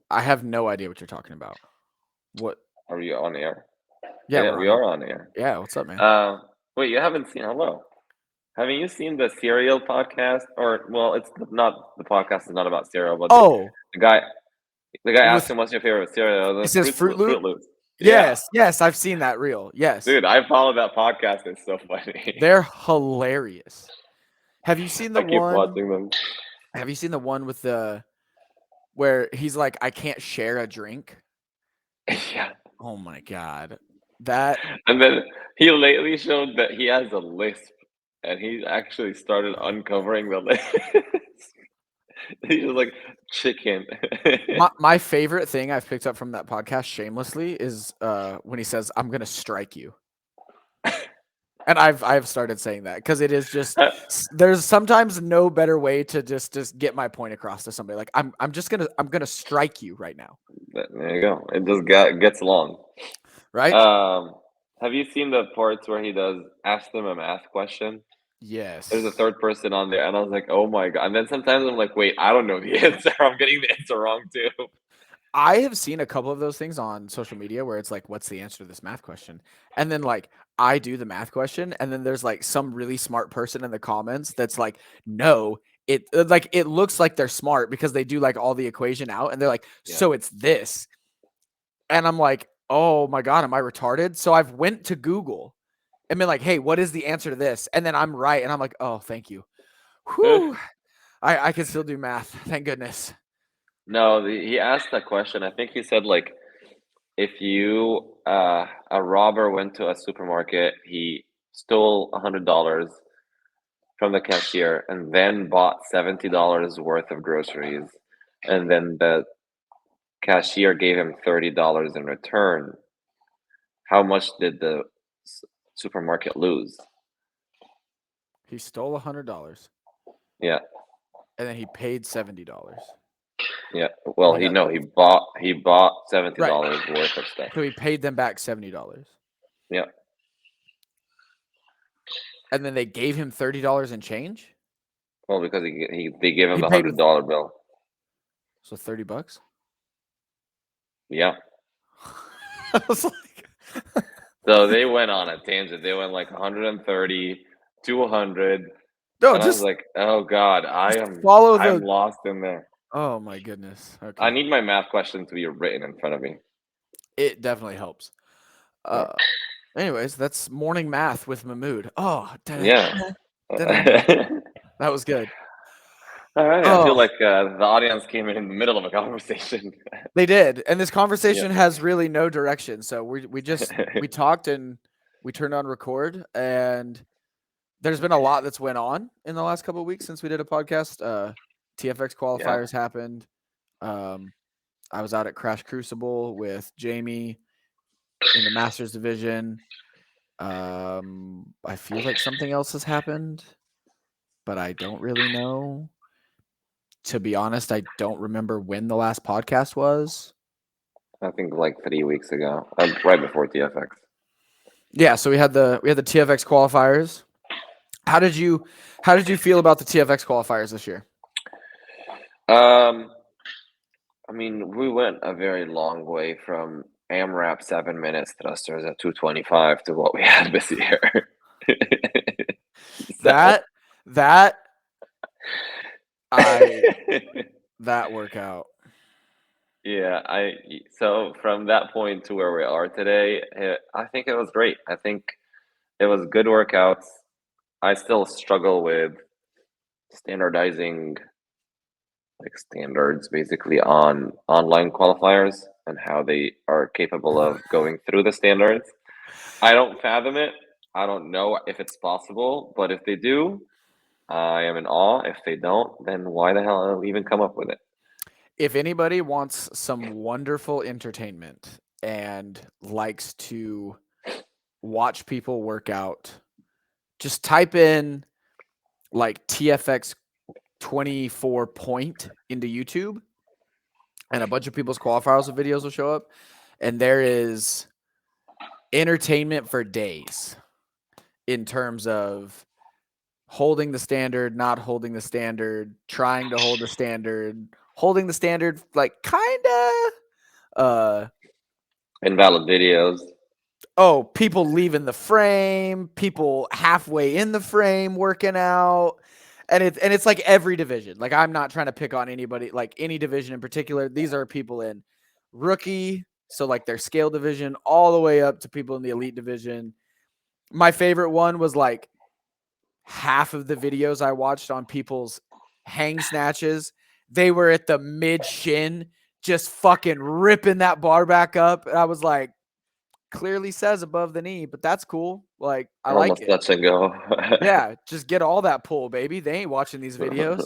I have no idea what you're talking about. What? Are you on air? Yeah, Yeah, we're we on air. are on air. Yeah, what's up, man? Wait, you haven't seen Hello? Haven't you seen the cereal podcast? Or well, it's not the podcast is not about cereal, but Oh, the guy the guy asked with him what's your favorite cereal. it The says Fruit Fruit Loop. Loops. Yeah, Yes, yes, I've seen that reel. Yes, dude, I follow that podcast. It's so funny. they're hilarious. Have you seen the I keep one? watching them. Have you seen the one with the where he's like, I can't share a drink? Yeah, Oh my god, that and then he lately showed that he has a lisp, and he actually started uncovering the lisp. He's just like chicken. my favorite thing I've picked up from that podcast, shamelessly, is when he says, "I'm gonna strike you." And I've started saying that because it is just there's sometimes no better way to just get my point across to somebody. Like I'm gonna strike you right now, There you go. It just gets long. right? Um, have you seen the parts where he does ask them a math question? There's a Yes. third person on there, and I was like, oh my god. And then sometimes I'm like, wait, I don't know the answer. I'm getting the answer wrong too. I have seen a couple of those things on social media where it's like, what's the answer to this math question? And then like I do the math question, and then there's like some really smart person in the comments that's like, no, it looks like they're smart because they do like all the equation out and they're like, Yeah. so it's this. And I'm like, oh my God, am I retarded? So I've went to Google and been like, hey, what is the answer to this? And then I'm right. And I'm like, oh, thank you. Whew. I can still do math. Thank goodness. No, he asked that question. I think he said like, if you a robber went to a supermarket, he stole $100 from the cashier and then bought $70 worth of groceries, and then the cashier gave him $30 in return. How much did the supermarket lose? He stole $100 Yeah, and then he paid $70. yeah. And Well, he got he bought seventy right. dollars worth of stuff. So he paid them back $70. Yeah. And then they gave him $30 in change. Well, because they gave him He the paid hundred with dollar bill. so $30. Yeah. I was like, So they went on a tangent. They went like 130, 200, no, and I was like, "Oh God, just follow I'm the. lost in there." Oh my goodness. I Okay, need my math question to be written in front of me. it definitely helps. Yeah. Uh, anyways, that's morning math with Mahmoud. Oh, Yeah. da-da, that was good. All right. I feel Oh, like the audience came in the middle of a conversation. they did, and this Yeah. conversation has really no direction. So we talked and we turned on record, and there's been a lot that's went on in the last couple of weeks since we did a podcast. TFX Yeah. qualifiers happened. Um, I was out at Crash Crucible with Jamie in the Masters division. I feel like something else has happened, but I don't really know. To be honest, I don't remember when the last podcast was. I think like 3 weeks ago, right before TFX. Yeah, so we had the TFX qualifiers. How did you how did you feel about the TFX qualifiers this year? Um, I mean, we went a very long way from AMRAP 7 minutes thrusters at 225 to what we had this year. So, That that I that workout. yeah, so from that point to where we are today, I think it was great. I think it was good workouts. I still struggle with standardizing like standards basically on online qualifiers and how they are capable of going through the standards. I don't fathom it. I don't know if it's possible, but if they do, I am in awe. If they don't, then why the hell even come up with it? If anybody wants some wonderful entertainment and likes to watch people work out, just type in like TFX 24 point into YouTube and a bunch of people's qualifiers of videos will show up. And there is entertainment for days in terms of holding the standard, not holding the standard, trying to hold the standard, holding the standard, like kinda. Invalid videos. Oh, people leaving the frame, people halfway in the frame working out. And it's like every division. Like, I'm not trying to pick on anybody, like any division in particular. These are people in rookie, so like their scale division, all the way up to people in the elite division. My favorite one was like half of the videos I watched on people's hang snatches. They were at the mid shin, just fucking ripping that bar back up. And I was like, clearly says above the knee, but that's cool. Like, I like Almost it. touch and go. Yeah, just get all that pull, baby. They ain't watching these videos.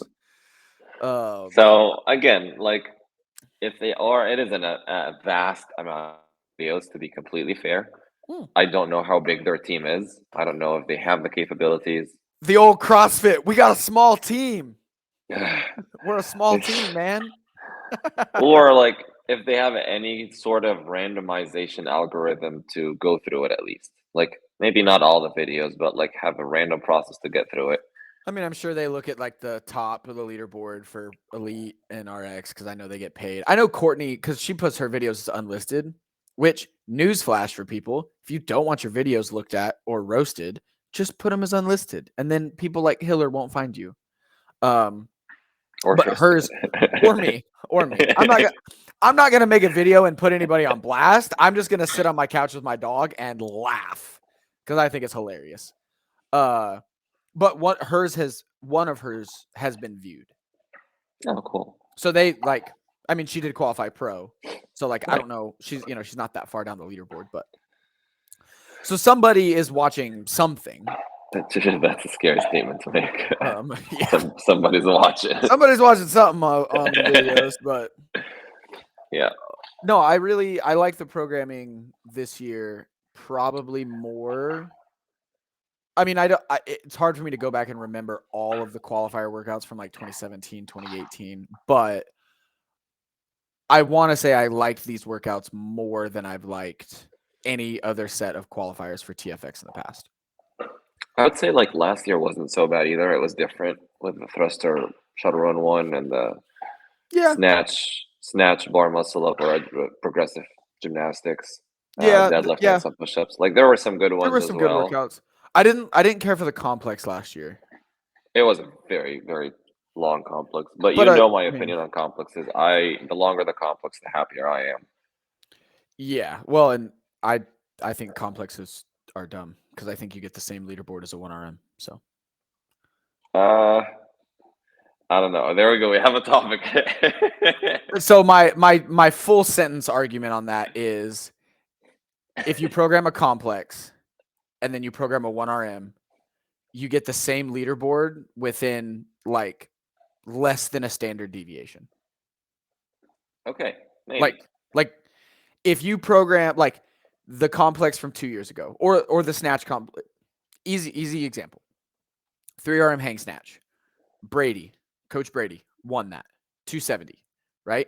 So again, like if they are, it is a vast amount of videos to be completely fair. I don't know how big their team is. I don't know if they have the capabilities. The old CrossFit, we got a small team. We're a small team, man. Or like if they have any sort of randomization algorithm to go through it at least. Like maybe not all the videos, but like have a random process to get through it. I mean, I'm sure they look at like the top of the leaderboard for Elite and RX because I know they get paid. I know Courtney, because she puts her videos as unlisted, which, newsflash for people, if you don't want your videos looked at or roasted, just put them as unlisted. And then people like Hiller won't find you. Or But hers, or me. I'm not gonna make a video and put anybody on blast. I'm just gonna sit on my couch with my dog and laugh because I think it's hilarious. But one of hers has been viewed. Oh, cool. So they like, I mean, she did qualify pro. So like, I Right. don't know, she's not that far down the leaderboard, but so somebody is watching something. That's a scary statement to make. Yeah, Somebody's watching. somebody's watching something on the videos, but yeah. no, I like the programming this year probably more. I mean, it's hard for me to go back and remember all of the qualifier workouts from like 2017, 2018, but I want to say I liked these workouts more than I've liked any other set of qualifiers for TFX in the past. I would say like last year wasn't so bad either. It was different with the thruster shuttle run one and the snatch bar muscle up or progressive gymnastics, deadlift and some push-ups. Like there were some good ones. There were some good workouts. I didn't care for the complex last year. It was a very, very long complex. But you know my opinion on complexes. The longer the complex, the happier I am. Yeah. Well, and I think complexes are dumb because I think you get the same leaderboard as a 1RM. So I don't know. There we go. We have a topic. So my full sentence argument on that is if you program a complex and then you program a 1RM, you get the same leaderboard within like less than a standard deviation. Okay. Maybe. Like if you program like the complex from 2 years ago or the snatch complex, easy example. 3RM hang snatch. Coach Brady won that. 270, right?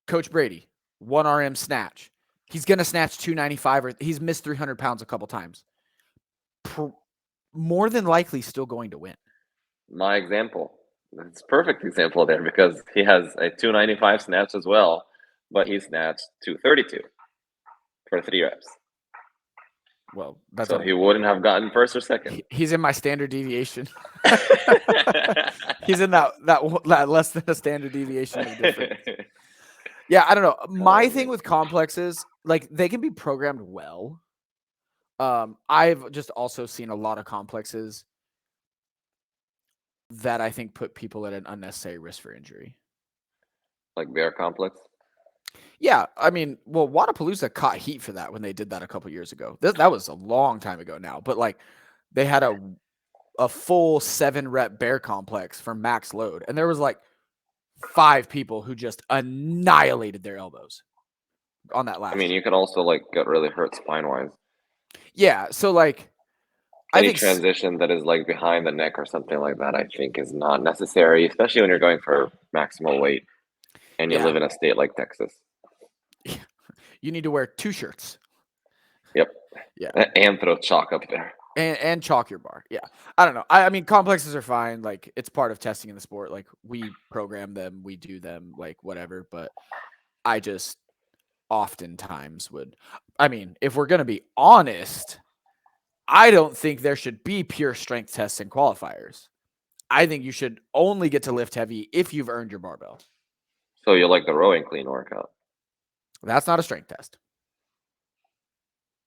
Coach Brady, 1RM snatch. He's going to snatch 295 or he's missed 300 pounds a couple times. More than likely still going to win. My example. It's a perfect example there because he has a 295 snatch as well, but he snatched 232 for 3 reps. Well, that's so he wouldn't have gotten first or second. He's in my standard deviation. He's in that less than a standard deviation of difference. Yeah, I don't know. My thing with complexes, like they can be programmed well. I've just also seen a lot of complexes that I think put people at an unnecessary risk for injury. Like bear complex? Yeah, I mean, well, Wadapalooza caught heat for that when they did that a couple years ago. That was a long time ago now, but like they had a full 7-rep bear complex for max load, and there was like 5 people who just annihilated their elbows on that last. I mean, you could also like get really hurt spine wise. Yeah, so like any transition that is like behind the neck or something like that, I think is not necessary, especially when you're going for maximal weight and you live in a state like Texas. You need to wear 2 shirts. Yep. Yeah. And throw chalk up there. And chalk your bar. Yeah. I don't know. I mean, complexes are fine. Like, it's part of testing in the sport. Like, we program them, we do them, like, whatever. But I just oftentimes would. I mean, if we're going to be honest, I don't think there should be pure strength tests and qualifiers. I think you should only get to lift heavy if you've earned your barbell. So you like the rowing clean workout? That's not a strength test.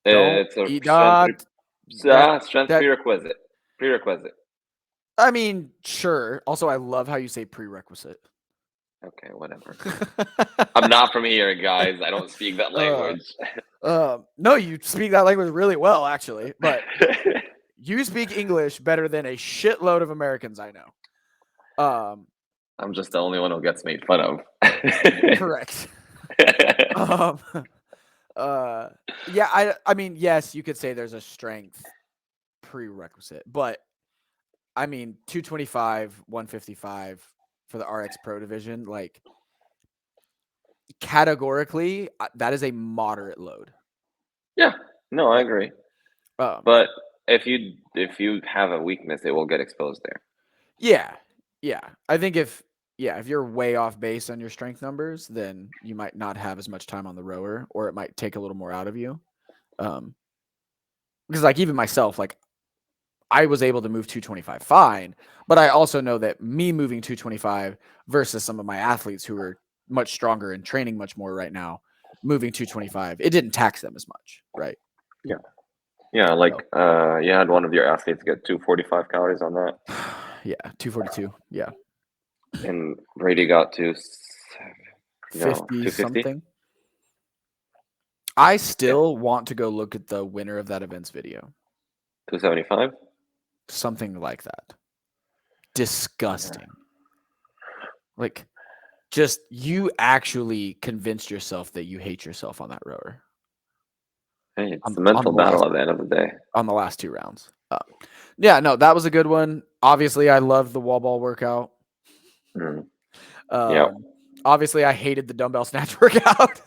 Don't It's a eat strength, that strength that prerequisite. Prerequisite. I mean, sure. Also, I love how you say prerequisite. Okay, whatever. I'm not from here, guys. I don't speak that language. No, you speak that language really well, actually. But you speak English better than a shitload of Americans I know. I'm just the only one who gets made fun of. Correct. um, yeah, I mean, yes, you could say there's a strength prerequisite, but I mean, 225, 155 for the RX Pro division, like categorically, that is a moderate load. Yeah, no, I agree. But if you have a weakness, it will get exposed there. Yeah. I think if you're way off base on your strength numbers, then you might not have as much time on the rower, or it might take a little more out of you. Because like even myself, like I was able to move 225 fine, but I also know that me moving 225 versus some of my athletes who are much stronger and training much more right now, moving 225, it didn't tax them as much, right? Yeah, like you had one of your athletes get 245 calories on that. Yeah, 242. Yeah. And Brady got to 50 250. something. I still want to go look at the winner of that event's video. 275? Something like that. Disgusting. Yeah. Like, just you actually convinced yourself that you hate yourself on that rower. Hey, it's a mental battle at the end of the day. On the last two rounds. Yeah, no, that was a good one. Obviously, I loved the wall ball workout. Yeah. Obviously, I hated the dumbbell snatch workout.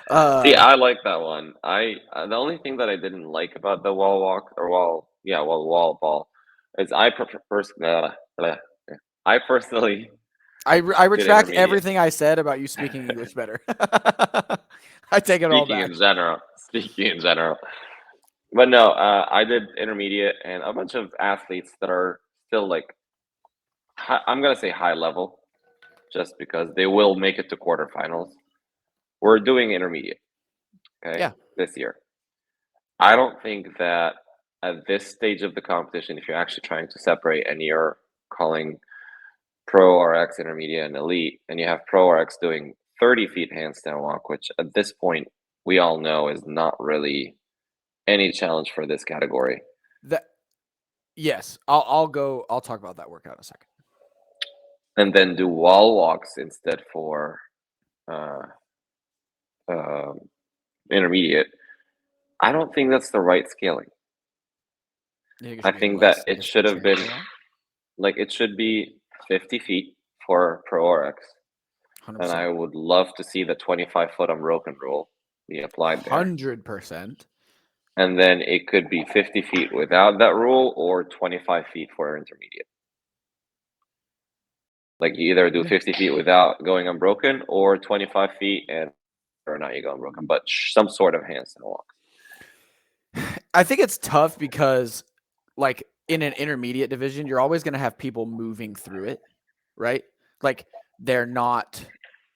See, I like that one. The only thing that I didn't like about the wall walk or wall ball is I personally I retract everything I said about you speaking English better. I take it all back. Speaking in general. But no, I did intermediate and a bunch of athletes that are still like, I'm going to say high level, just because they will make it to quarterfinals. We're doing intermediate, okay, yeah, this year. I don't think that at this stage of the competition, if you're actually trying to separate and you're calling Pro RX intermediate and elite, and you have Pro RX doing 30 feet handstand walk, which at this point we all know is not really any challenge for this category. Yes, I'll talk about that workout in a second. And then do wall walks instead for intermediate. I don't think that's the right scaling. I think that it should have been like it should be 50 feet for Pro RX. 100%. And I would love to see the 25-foot unbroken rule be applied there. 100%. And then it could be 50 feet without that rule or 25 feet for intermediate. Like you either do 50 feet without going unbroken or 25 feet and or not you go unbroken, but some sort of handstand walk. I think it's tough because like in an intermediate division, you're always going to have people moving through it, right? Like they're not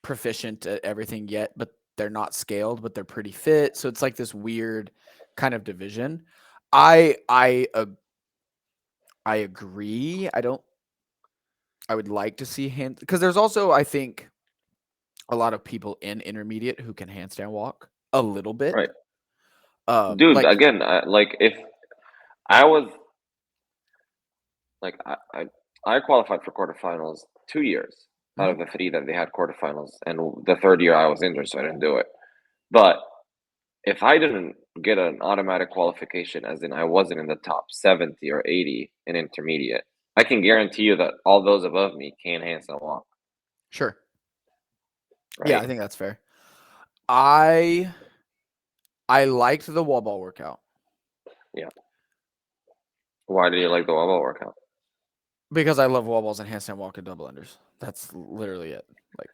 proficient at everything yet, but they're not scaled, but they're pretty fit. So it's like this weird kind of division. I agree. I would like to see hand because there's also, I think, a lot of people in intermediate who can handstand walk a little bit. Right. Dude, like, again, like if I was like I qualified for quarterfinals 2 years out of the 3 that they had quarterfinals, and the third year I was injured, so I didn't do it. But if I didn't get an automatic qualification, as in I wasn't in the top 70 or 80 in intermediate, I can guarantee you that all those above me can't handstand walk. Sure. Right? Yeah, I think that's fair. I liked the wall ball workout. Why do you like the wall workout? Because I love wall balls and handstand walk and double unders. That's literally it. Like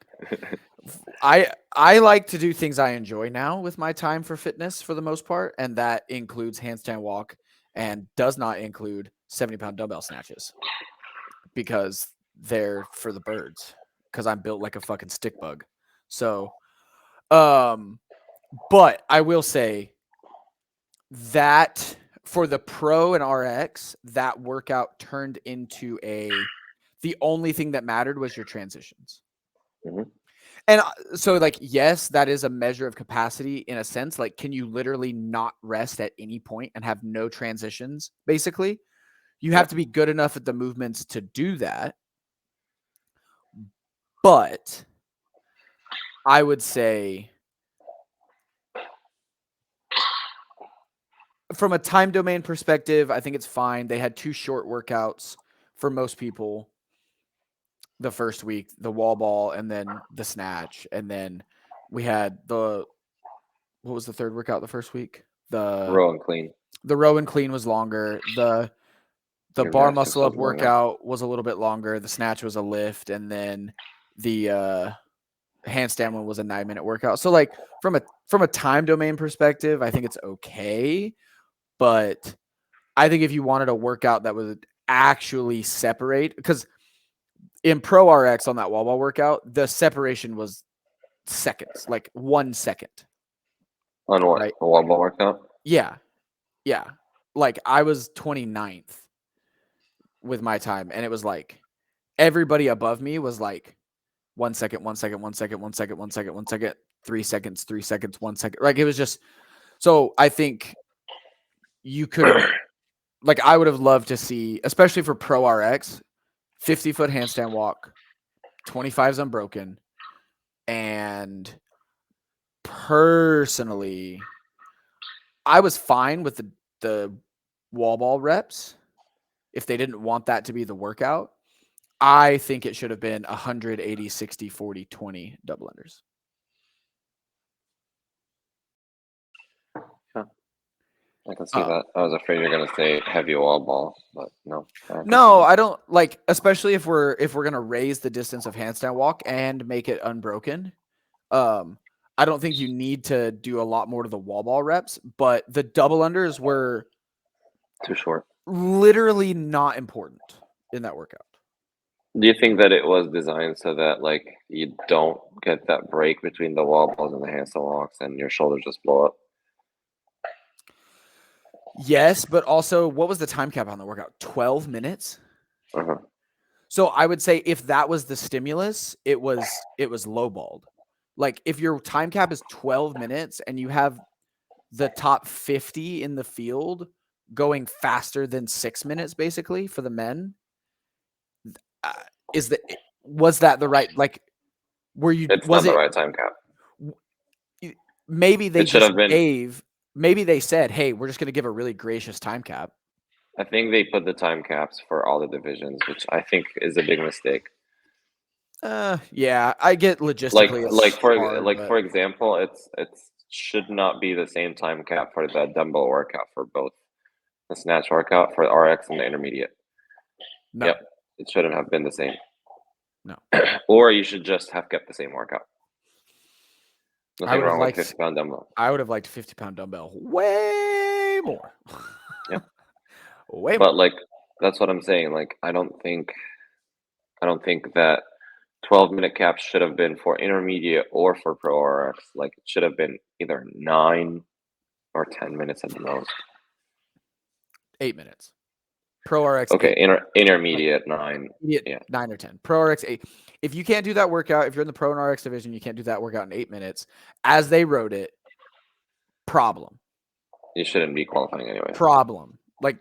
I like to do things I enjoy now with my time for fitness for the most part, and that includes handstand walk and does not include 70-pound dumbbell snatches because they're for the birds because I'm built like a fucking stick bug. So, but I will say that for the Pro and RX, that workout turned into the only thing that mattered was your transitions. Mhm. And so, like, yes, that is a measure of capacity in a sense. Like, can you literally not rest at any point and have no transitions? Basically, you have to be good enough at the movements to do that. But I would say, from a time domain perspective, I think it's fine. They had 2 short workouts for most people the first week, the wall ball and then the snatch. And then we had what was the third workout the first week? Row and clean. The row and clean was longer. The bar Gymnastics muscle up was longer. workout was a little bit longer. The snatch was a lift, and then the handstand one was a 9-minute workout. So, like, from a time domain perspective, I think it's okay. But I think if you wanted a workout that would actually separate, because in Pro RX on that wall ball workout, the separation was seconds, like 1 second. On what? Right? A wall ball workout? Yeah. Yeah. Like, I was 29th with my time, and it was like everybody above me was like 1 second, 1 second, 1 second, 1 second, 1 second, 1 second, 3 seconds, 3 seconds, 1 second. Like, it was just so I think you could have, like, I would have loved to see, especially for Pro RX, 50-foot handstand walk, 25s unbroken. And personally, I was fine with the wall ball reps if they didn't want that to be the workout. I think it should have been 180, 60, 40, 20 double unders. I can see that. I was afraid you're gonna say heavy wall ball, but no. No, I don't, like, especially if we're gonna raise the distance of handstand walk and make it unbroken. I don't think you need to do a lot more to the wall ball reps, but the double unders were too short. Literally not important in that workout. Do you think that it was designed so that, like, you don't get that break between the wall balls and the handstand walks and your shoulders just blow up? Yes, but also, what was the time cap on the workout? 12 minutes? Uh-huh. So I would say if that was the stimulus, it was lowballed. Like, if your time cap is 12 minutes and you have the top 50 in the field going faster than 6 minutes, basically, for the men, was that the right, like, It's not the right time cap. Maybe they It should just have been. maybe they said, hey, we're just going to give a really gracious time cap. I think they put the time caps for all the divisions, which I think is a big mistake. Yeah, I get logistically it's hard, but For example, it's should not be the same time cap for the dumbbell workout for both the snatch workout for the RX and the intermediate. no, Yep, it shouldn't have been the same. no. Or you should just have kept the same workout. I Nothing would have wrong with liked 50-pound dumbbell. I would have liked 50-pound dumbbell way more. Yeah. Way But more. like that's what I'm saying. Like I don't think that 12-minute cap should have been for intermediate or for pro RX. Like it should have been either 9 or 10 minutes at the most. 8 minutes. Pro RX Okay, 8. Intermediate 9. Yeah. 9 or 10. Pro RX 8. If you can't do that workout, if you're in the Pro and RX division, you can't do that workout in 8 minutes. As they wrote it, problem. You shouldn't be qualifying anyway. Problem. Like,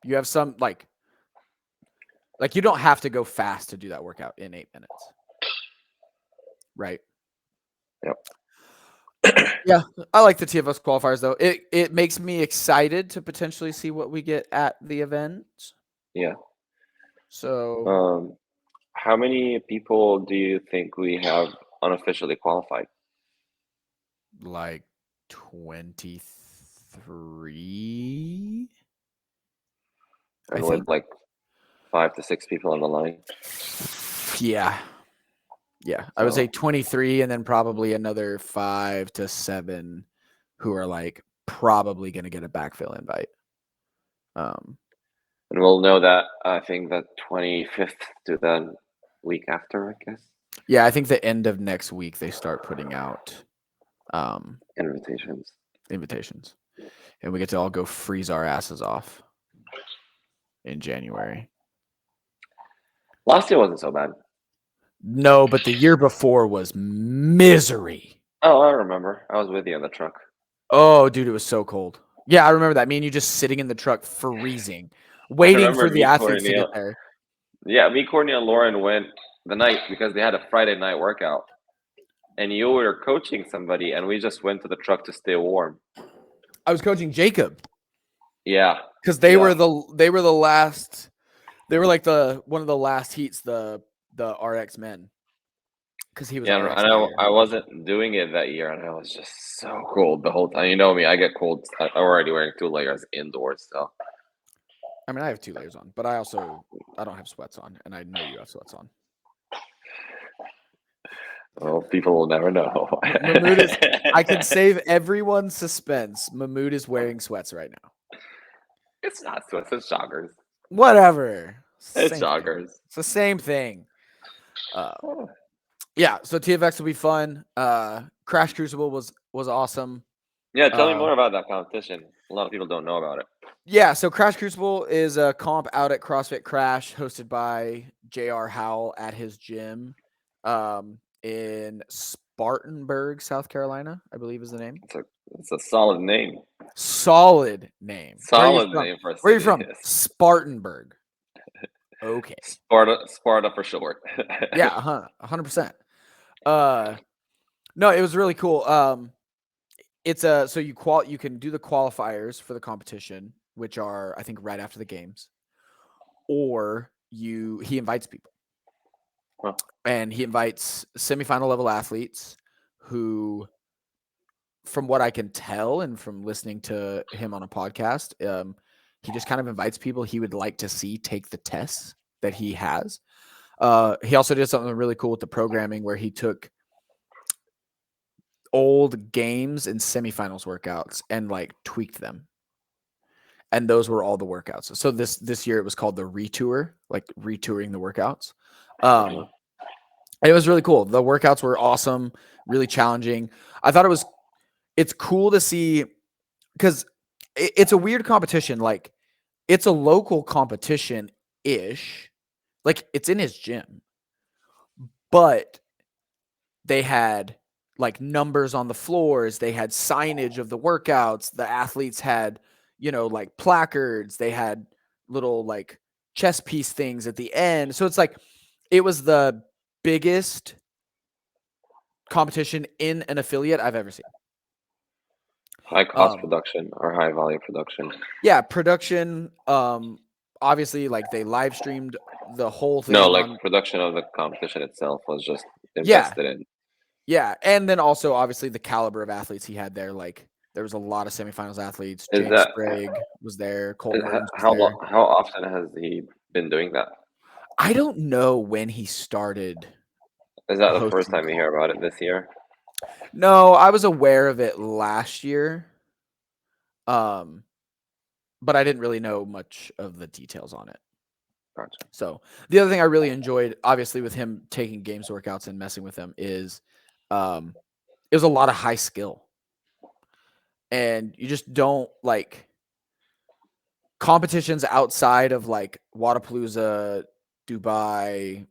you have some, like you don't have to go fast to do that workout in 8 minutes. Right? Yep. Yeah, I like the TFS qualifiers though. It makes me excited to potentially see what we get at the event. Yeah. So, how many people do you think we have unofficially qualified? like 23 23. And I with think. like 5 to 6 people on the line. Yeah. Yeah. I would say 23 and then probably another 5 to 7 who are like probably going to get a backfill invite. And we'll know that, I think, the 25th to the week after, I guess. Yeah, I think the end of next week they start putting out Invitations. And we get to all go freeze our asses off in January. Last year wasn't so bad. No, but the year before was misery. Oh, I remember. I was with you in the truck. Oh, dude, it was so cold. Yeah, I remember that. Me and you just sitting in the truck freezing, I waiting remember for the me, athletes to Courtney. get there. Yeah, me, Courtney, and Lauren went the night because they had a Friday night workout. And you were coaching somebody, and we just went to the truck to stay warm. I was coaching Jacob. Yeah. Because they were the last. They were like one of the last heats, the RX men. Because he was Yeah, RX. I know I wasn't doing it that year, and I was just so cold the whole time. You know me, I get cold. I'm already wearing 2 layers indoors, so. I mean, I have 2 layers on, but I don't have sweats on, and I know you have sweats on. Oh, people will never know. Mahmoud is. I can save everyone's suspense. Mahmoud is wearing sweats right now. It's not sweats, it's joggers. Whatever. It's Same thing. joggers. It's the same thing. Yeah. So TFX will be fun. Crash Crucible was awesome. Yeah, tell me more about that competition. A lot of people don't know about it. Yeah. So Crash Crucible is a comp out at CrossFit Crash, hosted by J.R. Howell at his gym, in Spartanburg, South Carolina, I believe is the name. It's a solid name. Solid name. Solid name for a city. Where are you from? Spartanburg. Okay. Sparta for short. Yeah, 100%. No, it was really cool. It's so you can do the qualifiers for the competition, which are I think right after the games, or he invites people. Huh. And he invites semifinal level athletes who, from what I can tell and from listening to him on a podcast, he just kind of invites people he would like to see take the tests that he has. He also did something really cool with the programming where he took old games and semifinals workouts and like tweaked them. And those were all the workouts. So this year it was called the retour, like retouring the workouts. And it was really cool. The workouts were awesome, really challenging. I thought it's cool to see because it's a weird competition. Like it's a local competition ish. Like it's in his gym, but they had like numbers on the floors. They had signage of the workouts. The athletes had, like placards. They had little like chess piece things at the end. So it's like, it was the biggest competition in an affiliate I've ever seen. High cost production or high volume production. Yeah, production. Obviously, like they live streamed the whole thing. No, like production of the competition itself was just invested in. Yeah, and then also obviously the caliber of athletes he had there. Like there was a lot of semifinals athletes. James Sprague was there. Colton Williams was there. How often has he been doing that? I don't know when he started. Is that the first time you hear about it this year? No, I was aware of it last year. But I didn't really know much of the details on it. Gotcha. So the other thing I really enjoyed, obviously, with him taking games workouts and messing with them is it was a lot of high skill. And you just don't like competitions outside of like Wadapalooza, Dubai,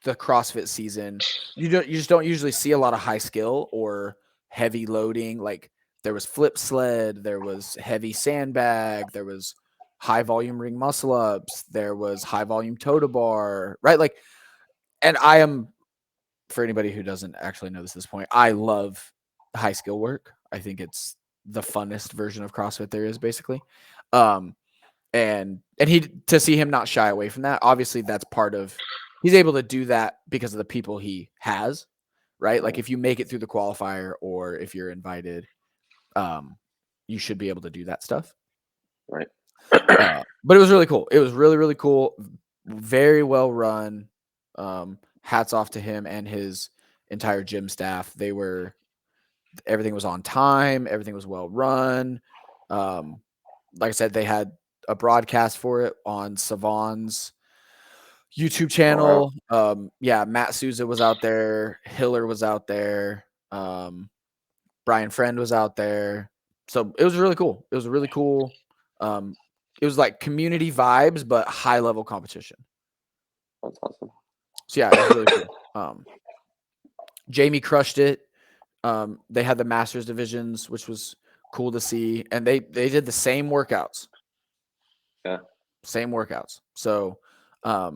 the CrossFit season. You just don't usually see a lot of high skill or heavy loading. Like there was flip sled, there was heavy sandbag, there was high volume ring muscle ups, there was high volume toe to bar, right? Like, and I am, for anybody who doesn't actually know this at this point, I love high skill work. I think it's the funnest version of CrossFit there is, basically. And to see him not shy away from that, obviously that's part of, he's able to do that because of the people he has, right? Like if you make it through the qualifier or if you're invited, you should be able to do that stuff. Right. But it was really cool. It was really, really cool. Very well run. Hats off to him and his entire gym staff. Everything was on time. Everything was well run. Like I said, they had a broadcast for it on Savon's YouTube channel. Wow. Yeah, Matt Souza was out there. Hiller was out there. Brian Friend was out there. So it was really cool. It was really cool. It was like community vibes, but high level competition. That's awesome. So yeah, it was really cool. Jamie crushed it. They had the Masters divisions, which was cool to see, and they did the same workouts. Yeah. Same workouts. So I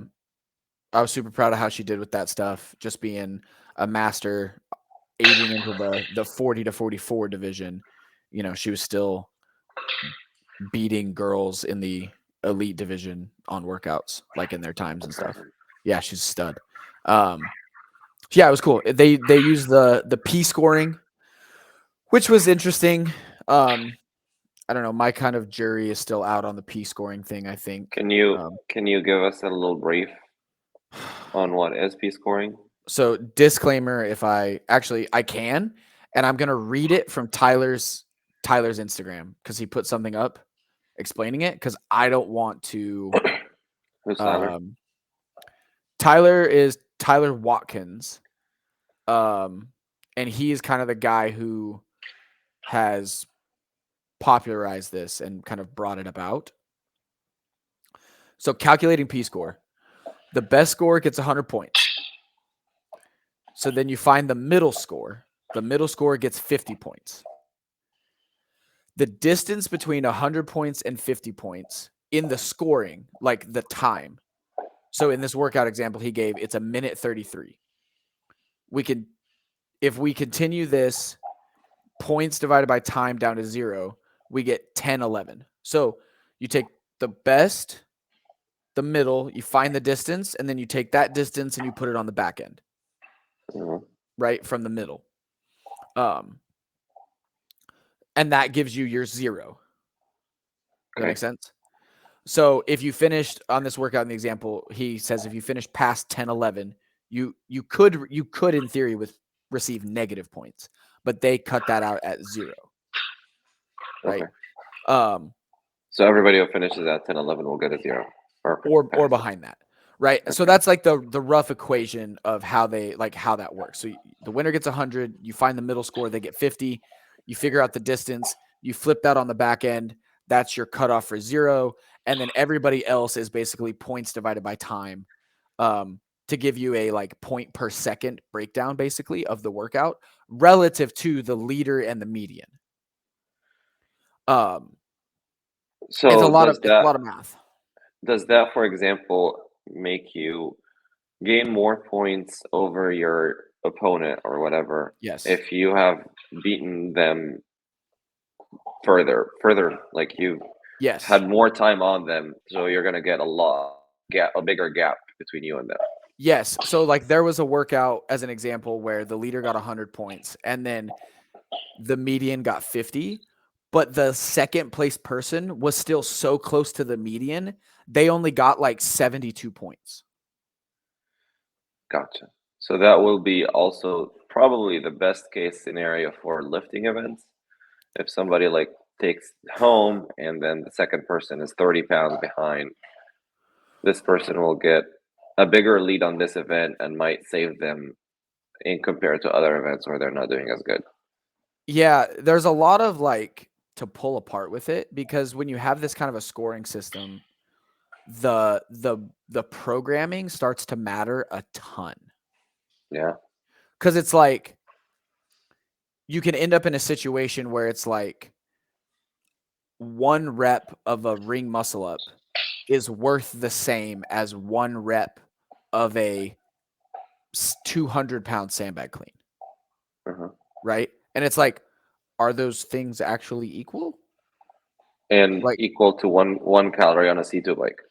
was super proud of how she did with that stuff, just being a master aging into the 40 to 44 division. You know, she was still beating girls in the elite division on workouts, like in their times and stuff. Yeah, she's a stud. Yeah, it was cool. They used the P scoring, which was interesting. I don't know. My kind of jury is still out on the P scoring thing, I think. Can you give us a little brief on what is P scoring? So disclaimer, if I can, and I'm gonna read it from Tyler's Instagram because he put something up explaining it because I don't want to. Who's Tyler? Tyler is Tyler Watkins, and he is kind of the guy who has popularized this and kind of brought it about. So calculating P score, the best score gets 100 points. So then you find the middle score. The middle score gets 50 points. The distance between 100 points and 50 points in the scoring, like the time. So in this workout example he gave, it's a minute 33. If we continue this, points divided by time down to 0, we get 10, 11. So you take the best, the middle, you find the distance, and then you take that distance and you put it on the back end, right, from the middle. And that gives you your 0. Does that make sense? So if you finished on this workout in the example, he says if you finish past 10, 11, you could in theory receive negative points, but they cut that out at 0. Right. Okay. So everybody who finishes at 10, 11 will get a 0. Or behind that. Right. Okay. So that's like the rough equation of how that works. So the winner gets 100, you find the middle score, they get 50, you figure out the distance, you flip that on the back end, that's your cutoff for 0. And then everybody else is basically points divided by time, to give you a like point per second breakdown basically of the workout relative to the leader and the median. So it's a lot of math. Does that, for example, make you gain more points over your opponent or whatever? Yes. If you have beaten them further, like you had more time on them, so you're gonna get a bigger gap between you and them. Yes. So like there was a workout as an example where the leader got 100 points and then the median got 50, but the second place person was still so close to the median, they only got like 72 points. Gotcha. So that will be also probably the best case scenario for lifting events. If somebody like takes home and then the second person is 30 pounds behind, this person will get a bigger lead on this event and might save them in compared to other events where they're not doing as good. Yeah, there's a lot of like to pull apart with it because when you have this kind of a scoring system, the programming starts to matter a ton. Yeah. Cuz it's like you can end up in a situation where it's like 1 rep of a ring muscle up is worth the same as 1 rep of a 200-pound sandbag clean. Right? And it's like, are those things actually equal? And like, equal to one calorie on a C2 bike.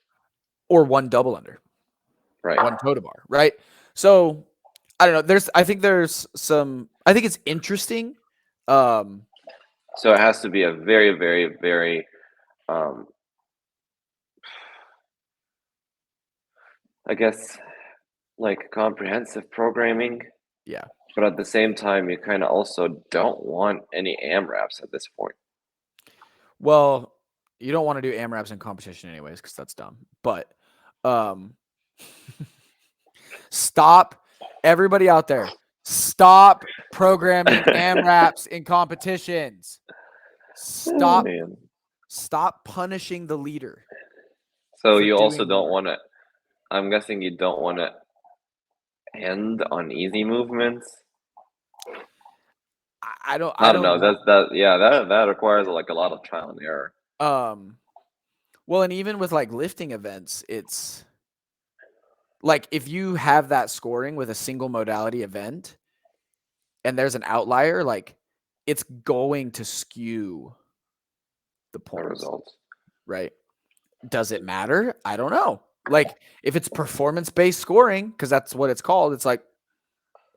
Or 1 double under. Right. 1 toe to bar. Right? So, I don't know. I think it's interesting. So it has to be a very, very, very I guess like comprehensive programming, Yeah. but at the same time you kind of also don't want any AMRAPs at this point. Well, you don't want to do AMRAPs in competition anyways, because that's dumb. But stop, everybody out there, stop programming AMRAPs in competitions. Oh, Stop man. stop punishing the leader. So for you also doing don't more. want to, I'm guessing you don't want to end on easy movements. I don't I don't know. know. That requires like a lot of trial and error. Well, and even with like lifting events, it's like if you have that scoring with a single modality event and there's an outlier, like it's going to skew the The points, results. right? Does it matter? I don't know. Like if it's performance-based scoring, because that's what it's called, it's like,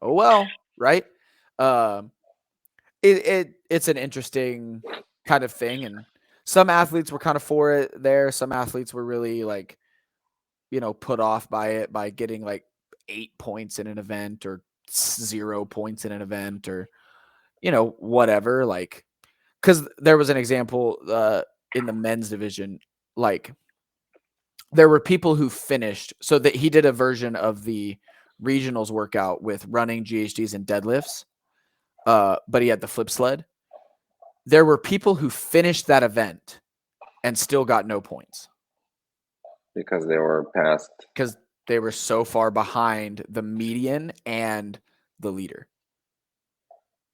oh well, right? Um, it's an interesting kind of thing, and some athletes were kind of for it there. Some athletes were really like, put off by it by getting like 8 points in an event or 0 points in an event or whatever. Like, because there was an example in the men's division, like there were people who finished, so that he did a version of the regionals workout with running, GHDs, and deadlifts, but he had the flip sled. There were people who finished that event and still got no points Because they were past. because they were so far behind the median and the leader.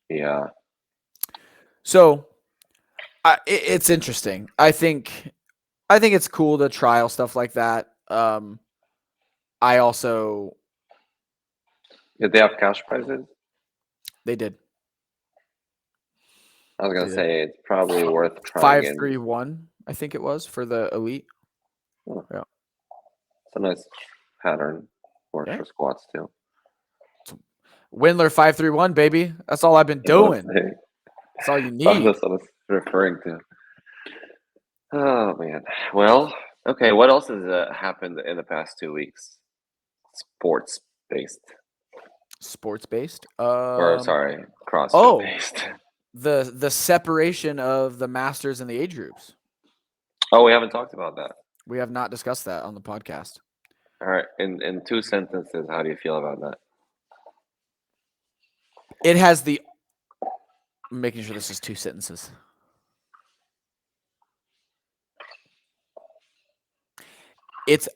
Yeah. So it's interesting. I think it's cool to trial stuff like that. I also Did they have cash prizes? they did I was they gonna did say it's probably worth trying in. 5-3-1. I think it was for the elite. Oh, Yeah, it's a nice pattern. Works yeah. for squats too. Windler 5-3-1, baby. That's all I've been doing. That's all you need. That's what I was referring to. Oh man. Well, okay. What else has happened in the past 2 weeks? Sports based, Sports based. or sorry, CrossFit Oh, based. the separation of the masters and the age groups. Oh, we haven't talked about that. We have not discussed that on the podcast. All right. In 2 sentences, how do you feel about that? It has the. I'm making sure this is 2 sentences. It's.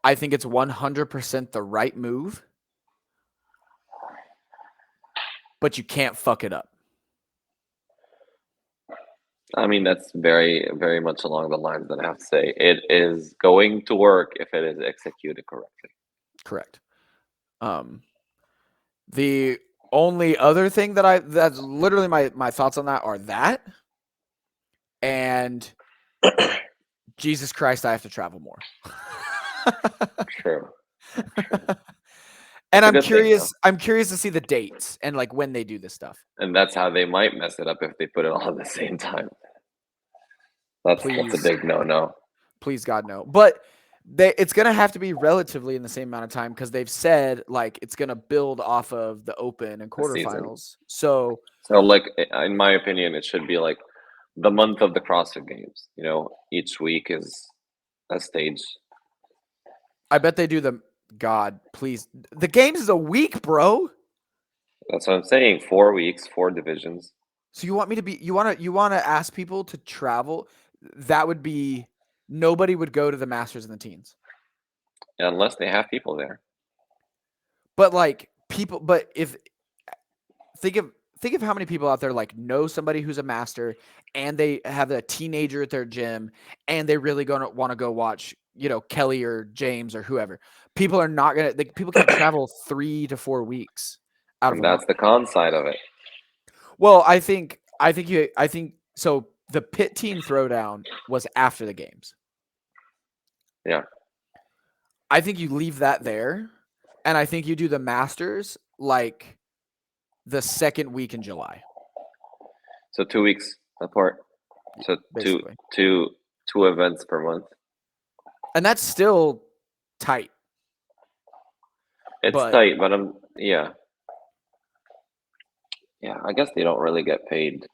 I think it's 100% the right move, but you can't fuck it up. I mean, that's very, very much along the lines that I have to say. It is going to work if it is executed correctly. Correct. The only other thing that's literally my thoughts on that are that, and Jesus Christ, I have to travel more. True. And It's a good thing, though. I'm curious to see the dates and like when they do this stuff. And that's how they might mess it up if they put it all at the same time. That's a big no-no. Please God no. But it's going to have to be relatively in the same amount of time because they've said like it's going to build off of the Open and quarterfinals. So like in my opinion, it should be like the month of the CrossFit Games. Each week is a stage. I bet they do God, please. The games is a week, bro. That's what I'm saying. 4 weeks, 4 divisions. So you want me to be you want to ask people to travel? That would be nobody would go to the Masters and the Teens. Unless they have people there. But like people if think of how many people out there like know somebody who's a master and they have a teenager at their gym and they really gonna want to go watch, Kelly or James or whoever. People are not gonna people can't travel 3 to 4 weeks out of And that's the con side of it. Well, I think so. The pit team throwdown was after the games. Yeah. I think you leave that there, and I think you do the Masters like the second week in July. So 2 weeks Support. So basically. two events per month. And that's still tight. It's But tight, but yeah. I guess they don't really get paid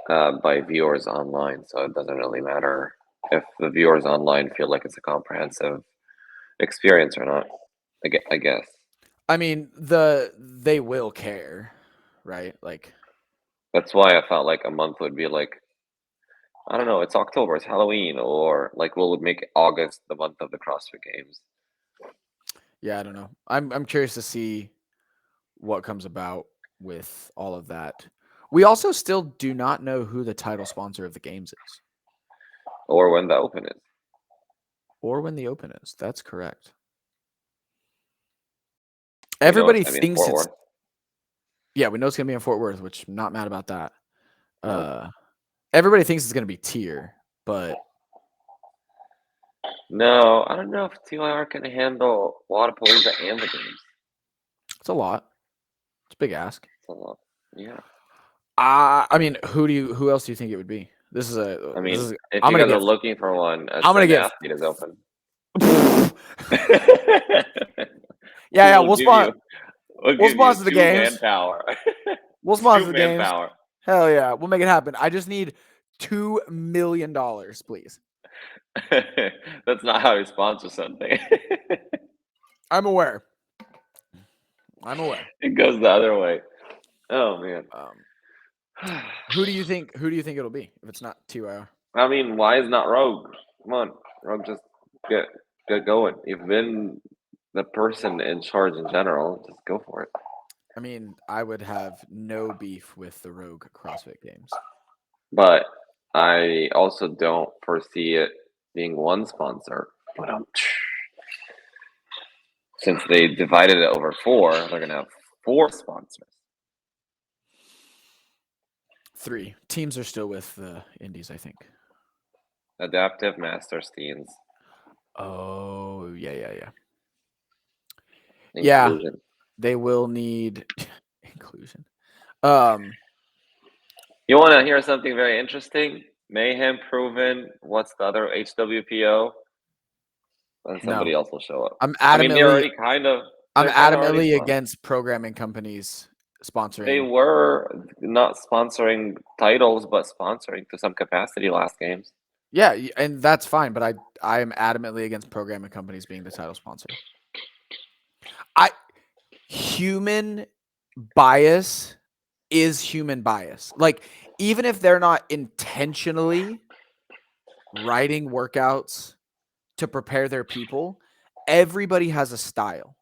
by viewers online, so it doesn't really matter if the viewers online feel like it's a comprehensive experience or not. I guess I mean, they will care, right? Like, that's why I felt like a month would be like, I don't know, it's October, it's Halloween, or like we'll make August the month of the CrossFit Games. yeah, I don't know. I'm curious to see what comes about with all of that. We also still do not know who the title sponsor of the games is Or when the Open is. or when the open is. That's correct. We know it's Everybody gonna be in thinks Fort it's Worth. yeah, we know it's gonna be in Fort Worth, which I'm not mad about that. No. Everybody thinks it's gonna be tier, but No, I don't know if TYR can handle Wodapalooza and the games. it's a lot. It's a big ask. It's a lot. Yeah. I mean, who else do you think it would be? This is I mean, if I'm you gonna guys are get looking for one, I'm gonna Ascend get Athlete is open. yeah, We'll give you we'll we'll give you sponsor the two games. manpower. We'll sponsor Two the games. manpower. Hell yeah, we'll make it happen. I just need $2 million, please. That's not how you sponsor something. I'm aware. I'm aware. It goes the other way. Oh man. Who do you think it'll be if it's not TYR? I mean, why is not Rogue? Come on, Rogue, just get going. You've been the person in charge in general. Just go for it. I mean, I would have no beef with the Rogue CrossFit Games. But I also don't foresee it being one sponsor. But since they divided it over four, they're gonna have four sponsors. 3 teams are still with the Indies, I think. Adaptive Masters teams. Oh yeah. Inclusion. Yeah, they will need inclusion. You want to hear something very interesting? Mayhem Proven. What's the other HWPO? And somebody No, else will show up. I'm I mean, they're adamantly already kind of. I'm They're kind of already. against programming companies sponsoring. They were not sponsoring titles, but sponsoring to some capacity last games. Yeah, and that's fine, but I am adamantly against programming companies being the title sponsor. Human bias is human bias. Like, even if they're not intentionally writing workouts to prepare their people, everybody has a style.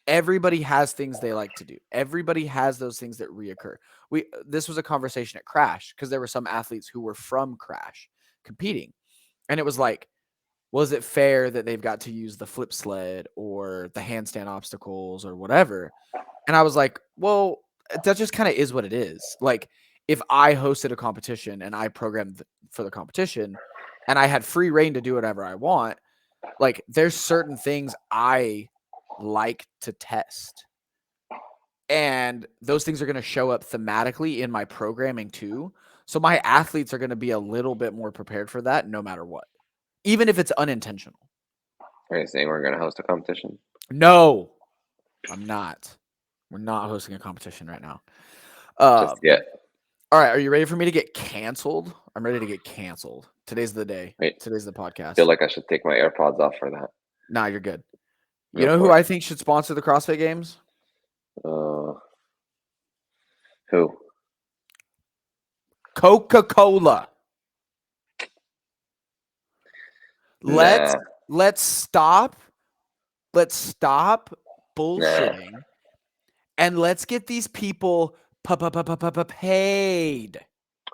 Everybody has things they like to do. Everybody has those things that reoccur. This was a conversation at Crash because there were some athletes who were from Crash competing. And it was like, was it fair that they've got to use the flip sled or the handstand obstacles or whatever? And I was like, well, that just kind of is what it is. Like, if I hosted a competition and I programmed for the competition and I had free reign to do whatever I want, like, there's certain things I like to test. And those things are going to show up thematically in my programming too. So my athletes are going to be a little bit more prepared for that no matter what, even if it's unintentional. Are you saying we're going to host a competition? No, I'm not. We're not hosting a competition right now. Just yet. All right. Are you ready for me to get canceled? I'm ready to get canceled. Today's the day. Wait, Today's the podcast. I feel like I should take my AirPods off for that. Nah, you're good. Go You know who for it. I think should sponsor the CrossFit Games? Who? Coca-Cola. Nah. Let's stop bullshitting and let's get these people paid.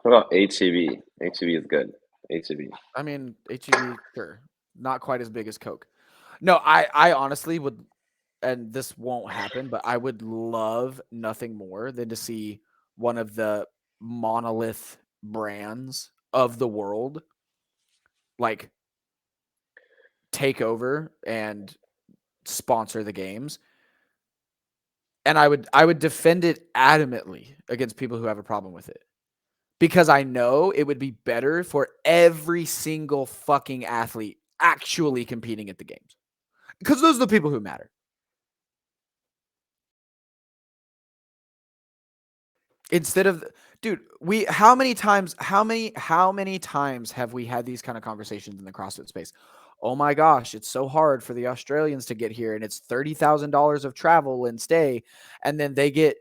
What about HEB? HEB is good. HEB. I mean, HEB, sure, not quite as big as Coke. No, I honestly would, and this won't happen, but I would love nothing more than to see one of the monolith brands of the world like take over and sponsor the games. And I would defend it adamantly against people who have a problem with it. because I know it would be better for every single fucking athlete actually competing at the games. Because those are the people who matter. Instead of, dude, how many times have we had these kind of conversations in the CrossFit space? Oh my gosh, it's so hard for the Australians to get here, and it's $30,000 of travel and stay, and then they get,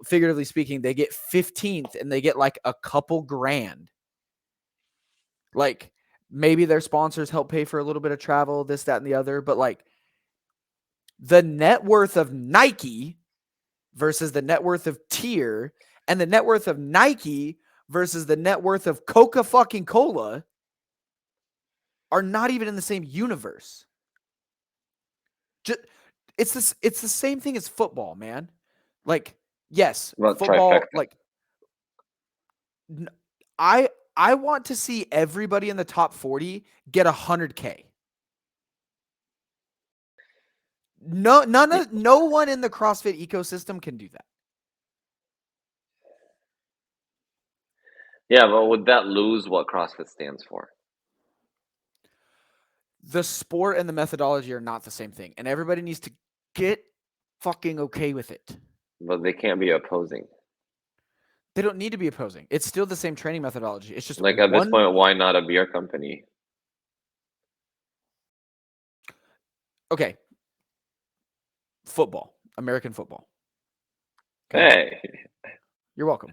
figuratively speaking, they get 15th, and they get like a couple grand. Like, maybe their sponsors help pay for a little bit of travel, this, that, and the other, but like the net worth of Nike versus the net worth of Tier, and the net worth of Nike versus the net worth of Coca-Cola are not even in the same universe. It's the same thing as football, man. Like, yes, Well, football, trifecta. like I want to see everybody in the top 40 get 100K. No one in the CrossFit ecosystem can do that. Yeah, but would that lose what CrossFit stands for? The sport and the methodology are not the same thing, and everybody needs to get fucking okay with it. But they can't be opposing. They don't need to be opposing. It's still the same training methodology. It's just Like at this point, why not a beer company? Okay. Football, American football. Okay. Hey, You're welcome.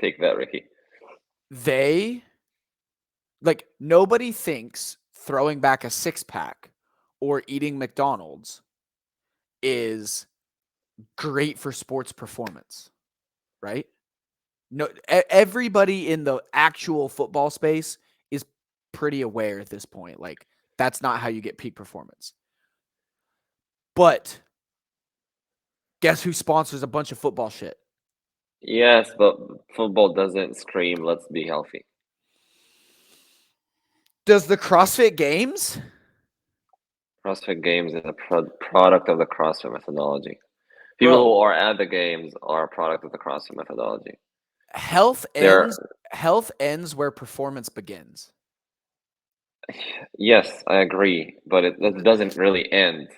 take that, Ricky. Nobody thinks throwing back a 6-pack or eating McDonald's is great for sports performance, right? No, everybody in the actual football space is pretty aware at this point. Like, that's not how you get peak performance. But guess who sponsors a bunch of football shit? Yes, but football doesn't scream, let's be healthy. Does the CrossFit Games? CrossFit Games is a product of the CrossFit methodology. People Bro, who are at the games are a product of the CrossFit methodology. health They're ends where performance begins. yes, I agree, but that doesn't really end.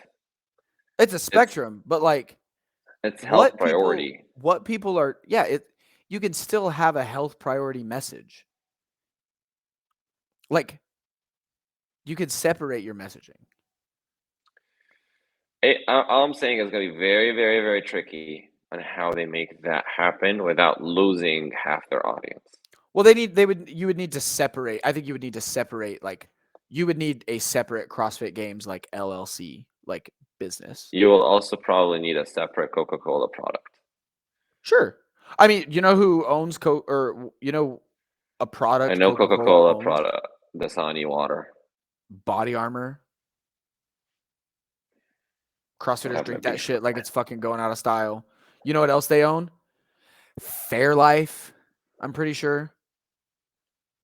It's a It's spectrum, but like it's health priority. what people are, you can still have a health priority message. Like, you could separate your messaging. All I'm saying is going to be very, very, very tricky on how they make that happen without losing half their audience. Well, you would need to separate. I think you would need to separate, like, you would need a separate CrossFit Games, like, LLC, like, business. You will also probably need a separate Coca-Cola product. Sure. I mean, you know who owns a product I know Coca-Cola Coca-Cola owns? product, Dasani water. Body Armor. I CrossFitters have no drink that beef. shit like it's fucking going out of style. You know what else they own? Fairlife. I'm pretty sure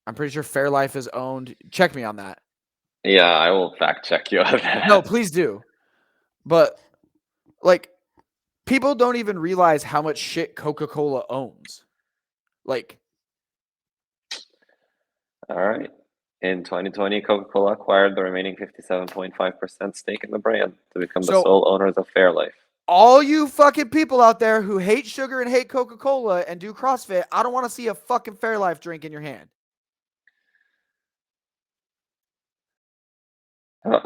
Fairlife is owned. Check me on that. Yeah, I will fact check you on No, that. please do. But like, people don't even realize how much shit Coca-Cola owns. Like, All right. In 2020, Coca-Cola acquired the remaining 57.5% stake in the brand to become the so sole owners of Fairlife. all you fucking people out there who hate sugar and hate Coca-Cola and do CrossFit, I don't want to see a fucking Fairlife drink in your hand. Uh,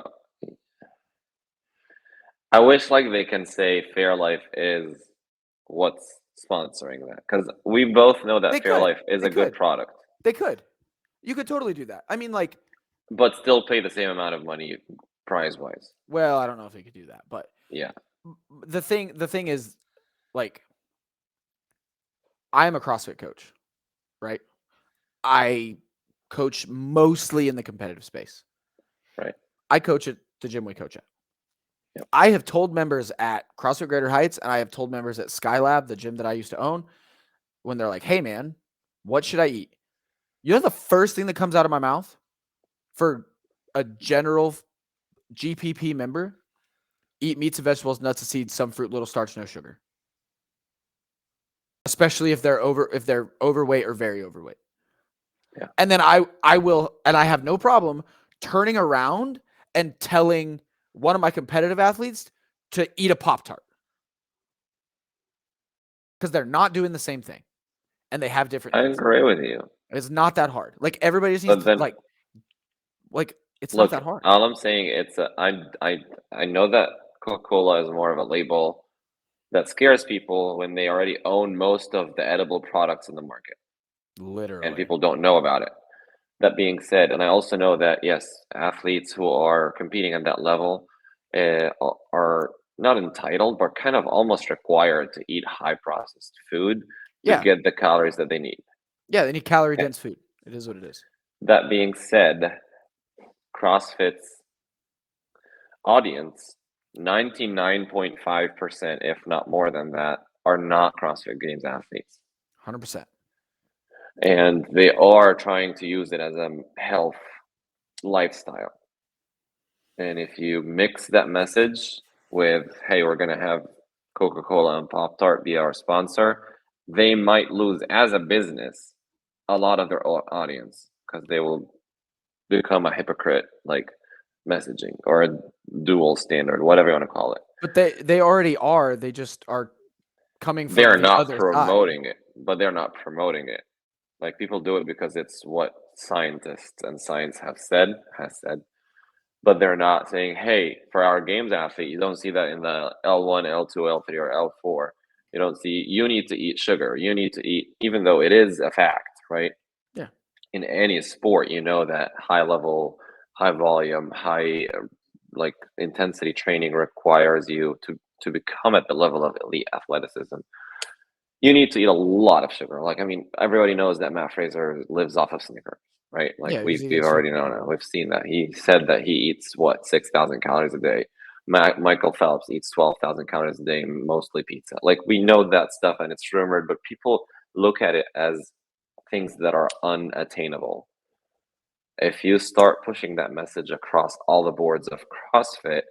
I wish like they can say Fairlife is what's sponsoring that because we both know They that could. Fairlife is They a good could. product, They could. You could totally do that. I mean, like, but still pay the same amount of money prize wise. well, I don't know if they could do that, but Yeah. the thing is, like, I am a CrossFit coach, right? I coach mostly in the competitive space. Right. I coach at the gym we coach at. Yep. I have told members at CrossFit Greater Heights, and I have told members at Skylab, the gym that I used to own, when they're like, "Hey, man, what should I eat?" You know the first thing that comes out of my mouth for a general GPP member? Eat meats and vegetables, nuts and seeds, some fruit, little starch, no sugar. especially if they're overweight or very overweight. Yeah. And then I will, and I have no problem turning around and telling one of my competitive athletes to eat a Pop-Tart. Because they're not doing the same thing. And they have different I needs. agree with you. It's not that hard. Like everybody just needs But to then like it's not look, that hard. all I'm saying I know that Coca-Cola is more of a label that scares people when they already own most of the edible products in the market and Literally. people don't know about it. That being said, and I also know that yes, athletes who are competing at that level are not entitled, but kind of almost required to eat high processed food to Yeah. get the calories that they need. Yeah, they need calorie Eh, dense food. It is what it is. That being said, CrossFit's audience, 99.5%, if not more than that, are not CrossFit Games athletes. 100%. And they are trying to use it as a health lifestyle. And if you mix that message with, hey, we're going to have Coca-Cola and Pop-Tart be our sponsor, they might lose as a business a lot of their audience because they will become a hypocrite like messaging or a dual standard, whatever you want to call it. But they already are. They just are coming from They're the not other side. promoting it, but they're not promoting it. Like people do it because it's what scientists and science has said, but they're not saying, hey, for our games athlete, you don't see that in the L1, L2, L3, or L4. You don't see, you need to eat sugar. You need to eat, even though it is a fact, right? Yeah. In any sport, you know that high level, high volume, high like intensity training requires you to become at the level of elite athleticism. You need to eat a lot of sugar. Like, I mean, everybody knows that Matt Fraser lives off of Snickers, right? Like Yeah, he's we've eating already Snickers. known it. We've seen that. He said that he eats what 6,000 calories a day. Michael Phelps eats 12,000 calories a day, mostly pizza. Like we know that stuff, and it's rumored, but people look at it as things that are unattainable. If you start pushing that message across all the boards of CrossFit,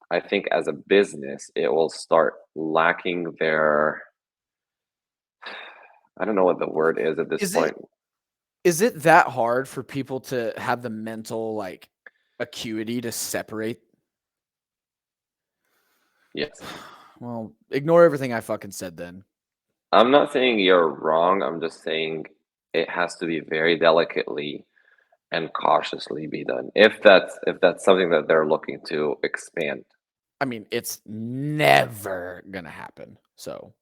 I think as a business, it will start lacking their, I don't know what the word is at this Is it point. is it that hard for people to have the mental like acuity to separate? Yes. Well, ignore everything I fucking said then. I'm not saying you're wrong. I'm just saying it has to be very delicately and cautiously be done. If that's something that they're looking to expand. I mean, it's never gonna happen. So,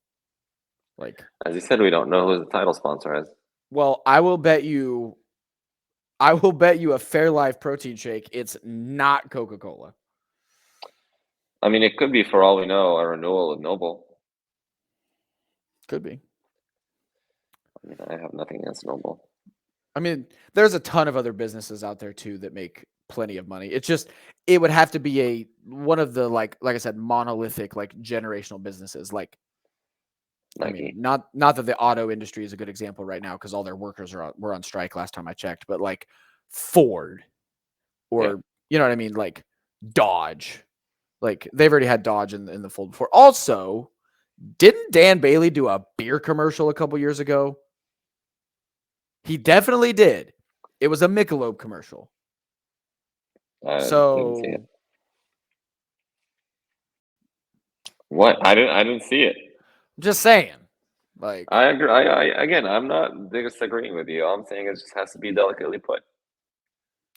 like, As you said, we don't know who the title sponsor is. well, I will bet you a Fairlife protein shake. It's not Coca-Cola. I mean, it could be for all we know a renewal with Noble. Could be. I mean, I have nothing against Noble. I mean, there's a ton of other businesses out there too that make plenty of money. It's just it would have to be one of the like I said, monolithic like generational businesses. Like I mean, Nike. not that the auto industry is a good example right now because all their workers were on strike last time I checked, but like Ford Yeah. or you know what I mean, like Dodge. Like they've already had Dodge in the fold before. Also, didn't Dan Bailey do a beer commercial a couple years ago? He definitely did. It was a Michelob commercial. I didn't see it. So What? I didn't see it. I'm just saying, like, I agree. Again, I'm not disagreeing with you. All I'm saying is it just has to be delicately put.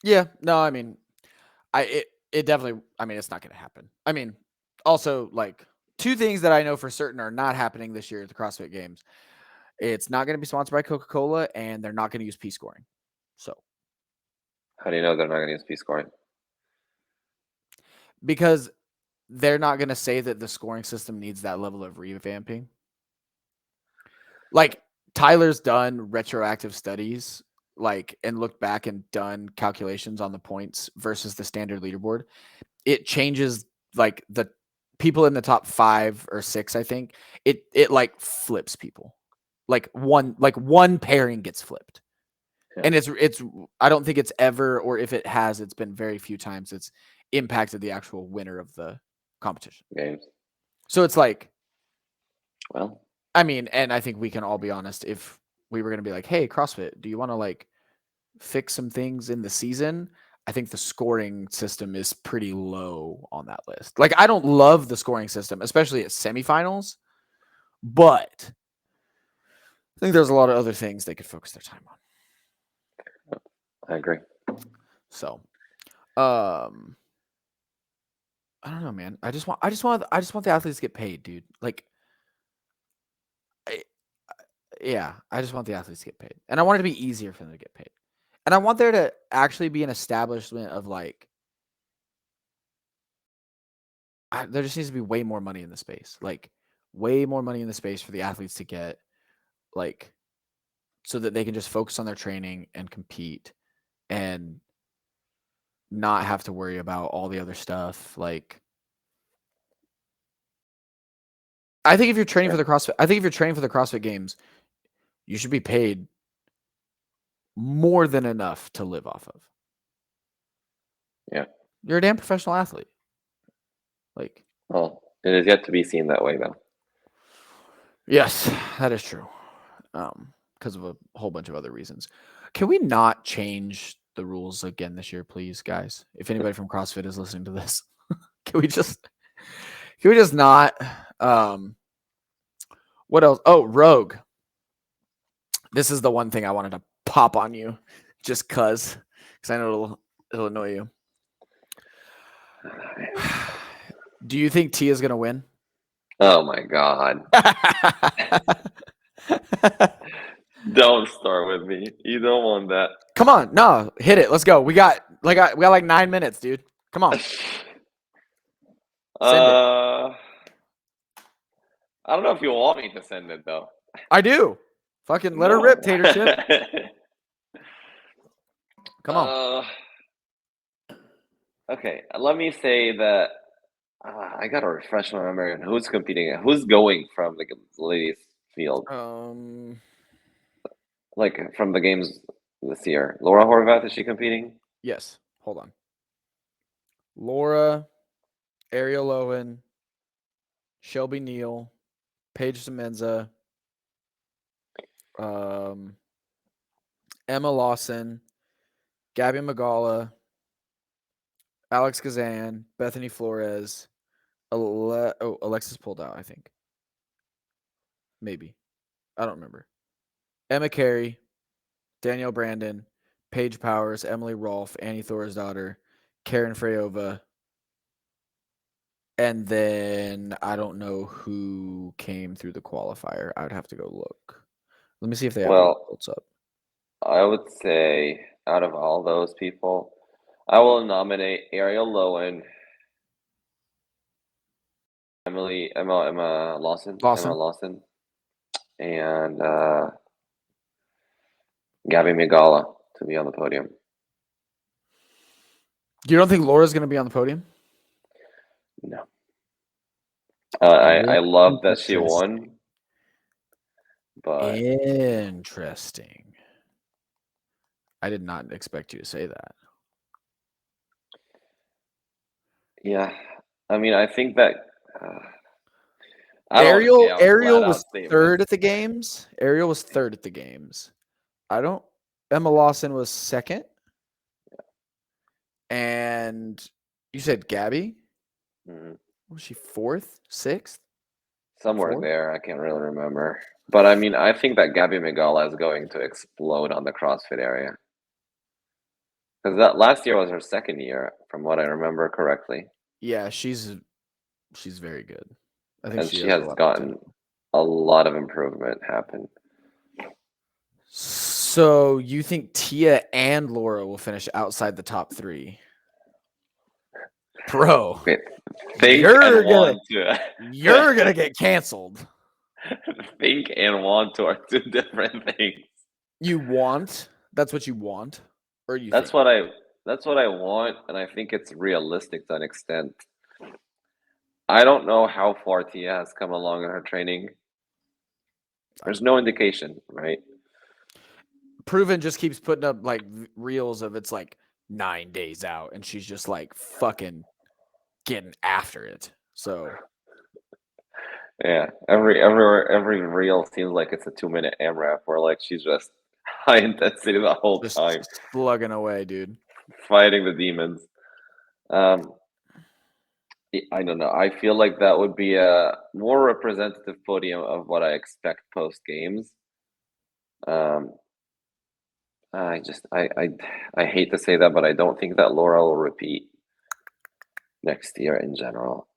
yeah, no, I mean, it definitely. I mean, it's not going to happen. I mean, also like two things that I know for certain are not happening this year at the CrossFit Games. It's not going to be sponsored by Coca-Cola, and they're not going to use P scoring. So How do you know they're not going to use P scoring? because they're not going to say that the scoring system needs that level of revamping. Like Tyler's done retroactive studies, like and looked back and done calculations on the points versus the standard leaderboard. It changes like the people in the top 5 or 6, I think. It like flips people. Like one pairing gets flipped. Yeah. And it's I don't think it's ever, or if it has, it's been very few times it's impacted the actual winner of the competition. Games. So it's like, Well, I mean, and I think we can all be honest. If we were going to be like, hey, CrossFit, do you want to like fix some things in the season? I think the scoring system is pretty low on that list. Like, I don't love the scoring system, especially at semifinals, but I think there's a lot of other things they could focus their time on. I agree. So, I don't know, man. I just want the athletes to get paid, dude. Like, I, yeah, I just want the athletes to get paid, and I want it to be easier for them to get paid, and I want there to actually be an establishment of like, there just needs to be way more money in the space, like way more money in the space for the athletes to get, like, so that they can just focus on their training and compete, and not have to worry about all the other stuff. Like, I think if you're training for the CrossFit Games, you should be paid more than enough to live off of. Yeah. You're a damn professional athlete. Like, Well, it is yet to be seen that way, though. yes, that is true. Because of a whole bunch of other reasons. Can we not change the rules again this year, please, guys? If anybody from CrossFit is listening to this, can we just not? What else? Oh, Rogue. This is the one thing I wanted to pop on you, just because I know it'll annoy you. Do you think Tia's gonna win? Oh my God! Don't start with me. You don't want that. Come on, no, hit it. Let's go. We got like 9 minutes, dude. Come on. Send it. I don't know if you want me to send it though. I do. Fucking let her rip, Tater Chip. Come on. Okay, let me say that I gotta refresh my memory on who's competing. Who's going from the ladies field? Like from the games this year. Laura Horvath, is she competing? Yes. Hold on. Laura, Ariel Owen, Shelby Neal, Paige Semenza, Emma Lawson, Gabby Magala, Alex Kazan, Bethany Flores, Alexis pulled out, I think. Maybe. I don't remember. Emma Carey, Danielle Brandon, Paige Powers, Emily Rolfe, Annie Thorisdottir, Karen Freyova, and then I don't know who came through the qualifier. I would have to go look. Let me see if they have the results up. I would say out of all those people, I will nominate Ariel Lowen, Emma Lawson, and Gabby Magala to be on the podium. You don't think Laura's going to be on the podium? No. I love that she won. But interesting. I did not expect you to say that. Yeah, I mean, I think that Ariel was third at the games. Emma Lawson was second. And you said Gabby? Mm-hmm. Was she fourth, sixth? Somewhere there. I can't really remember. But I mean, I think that Gabby Magala is going to explode on the CrossFit area. Because that last year was her second year, from what I remember correctly. Yeah, she's very good. I think and she has gotten a lot of improvement happen. So you think Tia and Laura will finish outside the top 3? Bro, you're gonna get canceled. Think and want to are 2 different things. You want? That's what you want, or you? That's what I want, and I think it's realistic to an extent. I don't know how far Tia has come along in her training. There's no indication, right? Proven just keeps putting up like reels of it's like 9 days out, and she's just like fucking getting after it. So Yeah, every reel seems like it's a 2-minute AMRAP where like she's just high intensity the whole time, Just slugging away, dude. fighting the demons. Um, I don't know. I feel like that would be a more representative podium of what I expect post games. Um, I hate to say that, but I don't think that Laura will repeat next year in general.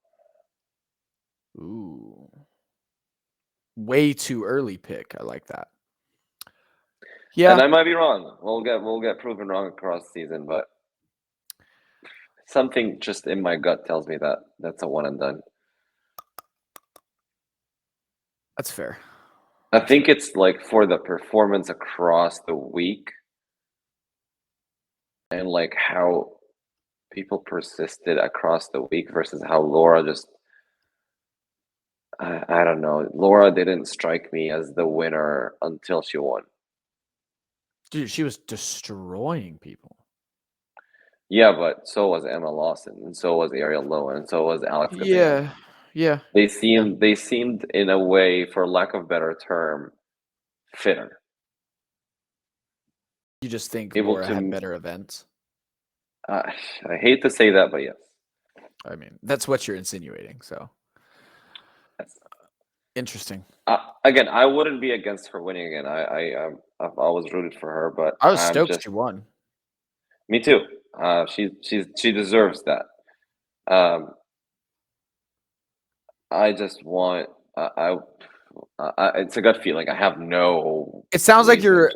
Ooh. Way too early pick. I like that. And Yeah, I might be wrong. We'll get proven wrong across the season, but something just in my gut tells me that that's a one and done. that's fair. I think it's like for the performance across the week and like how people persisted across the week versus how Laura just I don't know. Laura didn't strike me as the winner until she won. Dude, she was destroying people. Yeah, but so was Emma Lawson, and so was Ariel Lowen, and so was Alex Gazam. Yeah. Yeah. They Yeah. seemed in a way, for lack of better term, fitter. You just think Able Laura had to better events? uh, I hate to say that, but yes. I mean, that's what you're insinuating. So Yes. interesting. Again, I wouldn't be against her winning again. I've always rooted for her, but I was I'm stoked just she won. me too. She deserves that. Um, I just want it's a gut feeling. I have no reason, It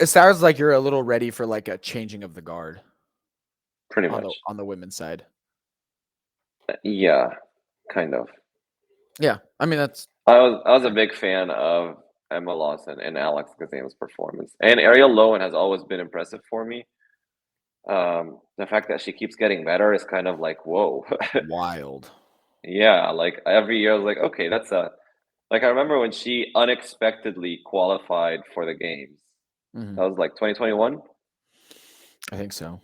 just sounds like you're a little ready for like a changing of the guard pretty on much. the women's side. Yeah, kind of. Yeah. I mean, that's I was a fair. big fan of Emma Lawson and Alex Gazam's performance, and Ariel Lowen has always been impressive for me. The fact that she keeps getting better is kind of like whoa. Wild. Yeah, like every year I was like, okay, that's a like I remember when she unexpectedly qualified for the games. Mhm. That was like 2021. I think so.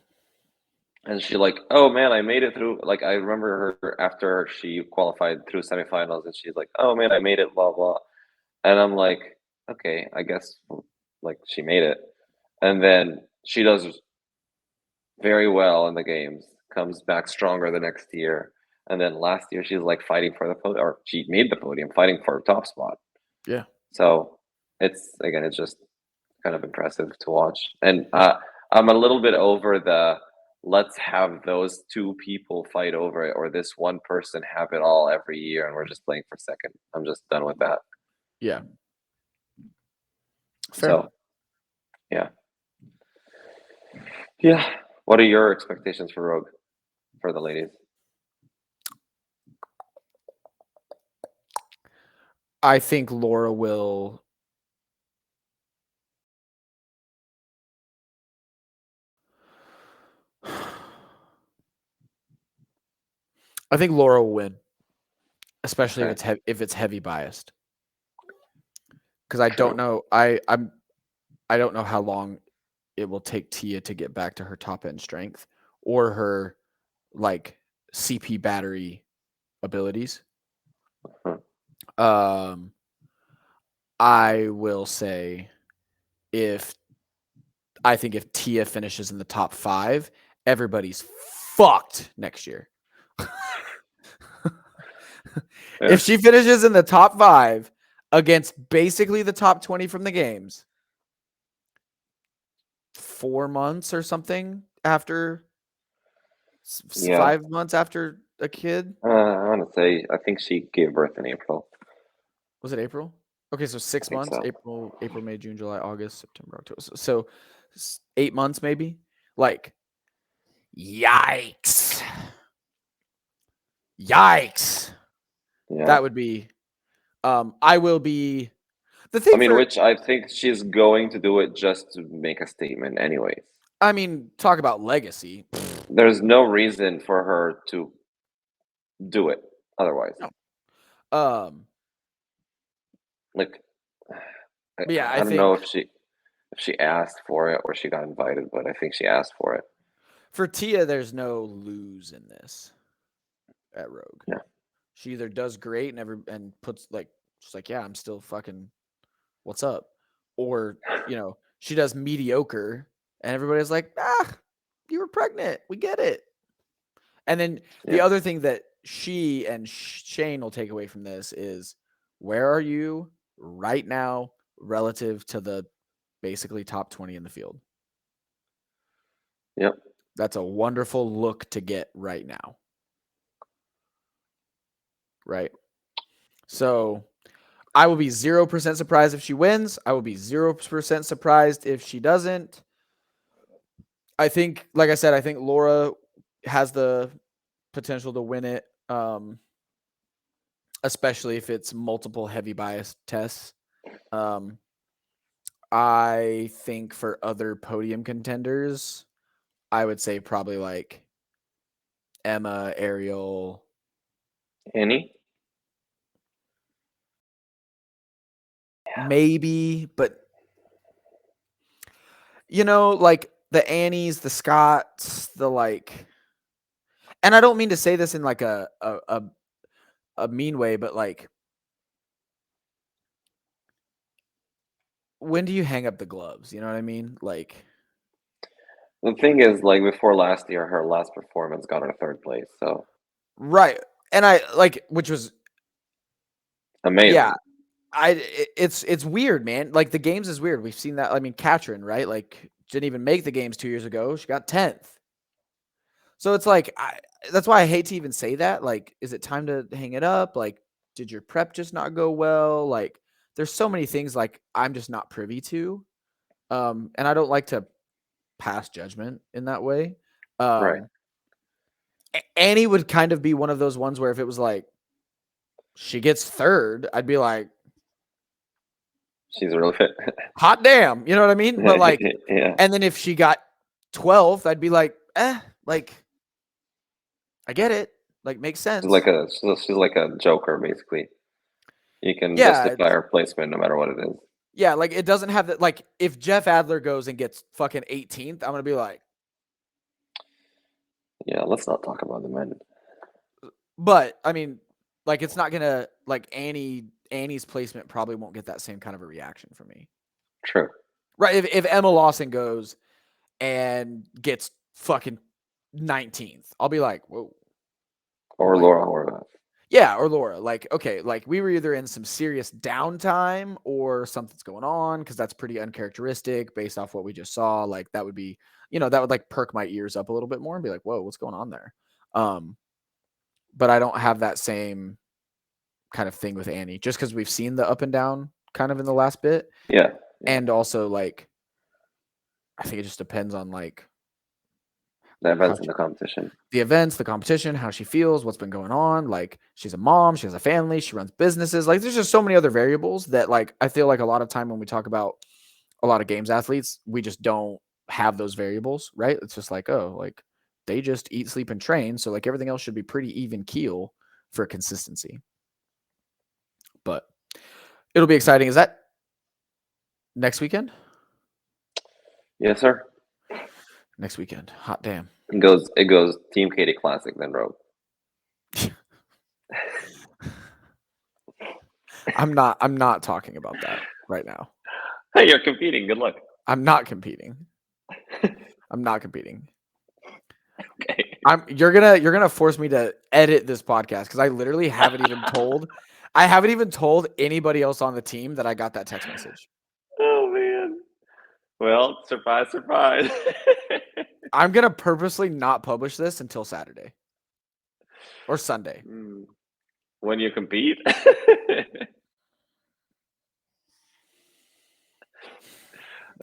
And she like, oh man, I made it through. Like I remember her after she qualified through semifinals, and she's like, oh man, I made it, blah blah. And I'm like, okay, I guess like she made it. And then she does very well in the games, comes back stronger the next year. And then last year she's like fighting for the podium, or she made the podium, fighting for a top spot. Yeah. So it's just kind of impressive to watch. And I'm a little bit over the let's have those two people fight over it, or this one person have it all every year, and we're just playing for second. I'm just done with that. Yeah. Fair. So yeah, yeah. What are your expectations for Rogue for the ladies? I think Laura will. I think Laura will win, especially Okay, if it's heavy biased. Because I don't true. know. I don't know how long it will take Tia to get back to her top end strength or her like CP battery abilities. Huh. Um, I will say if I think if Tia finishes in the top 5, everybody's fucked next year. Yeah, If she finishes in the top 5 against basically the top 20 from the games, 4 months or something after yeah. 5 months after a kid. I want to say I think she gave birth in April. Was it April? Okay, so I 6 think months, so. April, May, June, July, August, September, October. So 8 months maybe. Like yikes. Yikes. Yeah. That would be I will be the I thing mean, for which I think she's going to do it just to make a statement, anyways. I mean, talk about legacy. There's no reason for her to do it otherwise. No. Um Like, I, but yeah, I I don't know think if she asked for it or she got invited, but I think she asked for it. for Tia there's no lose in this at Rogue. Yeah. She either does great and puts like She's like, yeah, I'm still fucking, what's up? Or, she does mediocre and everybody's like, you were pregnant. We get it. And then the Yeah. other thing that she and Shane will take away from this is, where are you right now relative to the basically top 20 in the field? Yep. That's a wonderful look to get right now. Right. So I will be 0% surprised if she wins. I will be 0% surprised if she doesn't. I think, like I said, I think Laura has the potential to win it, especially if it's multiple heavy bias tests. I think for other podium contenders, I would say probably like Emma, Ariel, Annie? maybe, but like the Annies, the Scotts, the like, and I don't mean to say this in like a mean way, but like, when do you hang up the gloves? You know what I mean? Like, The thing is, like before last year, her last performance got her third place. So right. And I like, which was, amazing. yeah, it's weird, man. Like the games is weird. We've seen that. I mean, Katrin, right? Like didn't even make the games 2 years ago. She got 10th. So it's like, that's why I hate to even say that. Like, is it time to hang it up? Like, did your prep just not go well? Like, there's so many things like I'm just not privy to. And I don't like to pass judgment in that way. Right. Annie would kind of be one of those ones where if it was like she gets third, I'd be like, She's really fit. hot damn, you know what I mean? But like, Yeah. and then if she got 12th, I'd be like, like, I get it. Like, makes sense. She's like a joker, basically. You can Yeah, justify her placement no matter what it is. yeah. Like, it doesn't have that. Like, if Jeff Adler goes and gets fucking 18th, I'm gonna be like, Yeah, let's not talk about the men. but I mean, like, it's not gonna like Annie's placement probably won't get that same kind of a reaction from me. True. Right? If Emma Lawson goes and gets fucking 19th, I'll be like, whoa. Or Like, Laura Horvath. yeah, or Laura. Like, okay, like we were either in some serious downtime or something's going on because that's pretty uncharacteristic based off what we just saw. Like, that would be, that would like perk my ears up a little bit more and be like, whoa, what's going on there? But I don't have that same kind of thing with Annie just because we've seen the up and down kind of in the last bit. Yeah. And also, like, I think it just depends on like The events in the competition. the events, the competition, how she feels, what's been going on. Like, she's a mom, she has a family, she runs businesses. Like, there's just so many other variables that, like, I feel like a lot of time when we talk about a lot of games athletes, we just don't have those variables, right? It's just like, oh, like they just eat, sleep, and train. So, like, everything else should be pretty even keel for consistency. But it'll be exciting. Is that next weekend? Yes, sir. Next weekend. Hot damn. It goes Team Katie Classic, then Rogue. I'm not talking about that right now. Hey, you're competing. Good luck. I'm not competing. I'm not competing. Okay. You're gonna force me to edit this podcast because I literally haven't even told anybody else on the team that I got that text message. Oh man. Well, surprise, surprise. I'm gonna purposely not publish this until Saturday or Sunday. When you compete.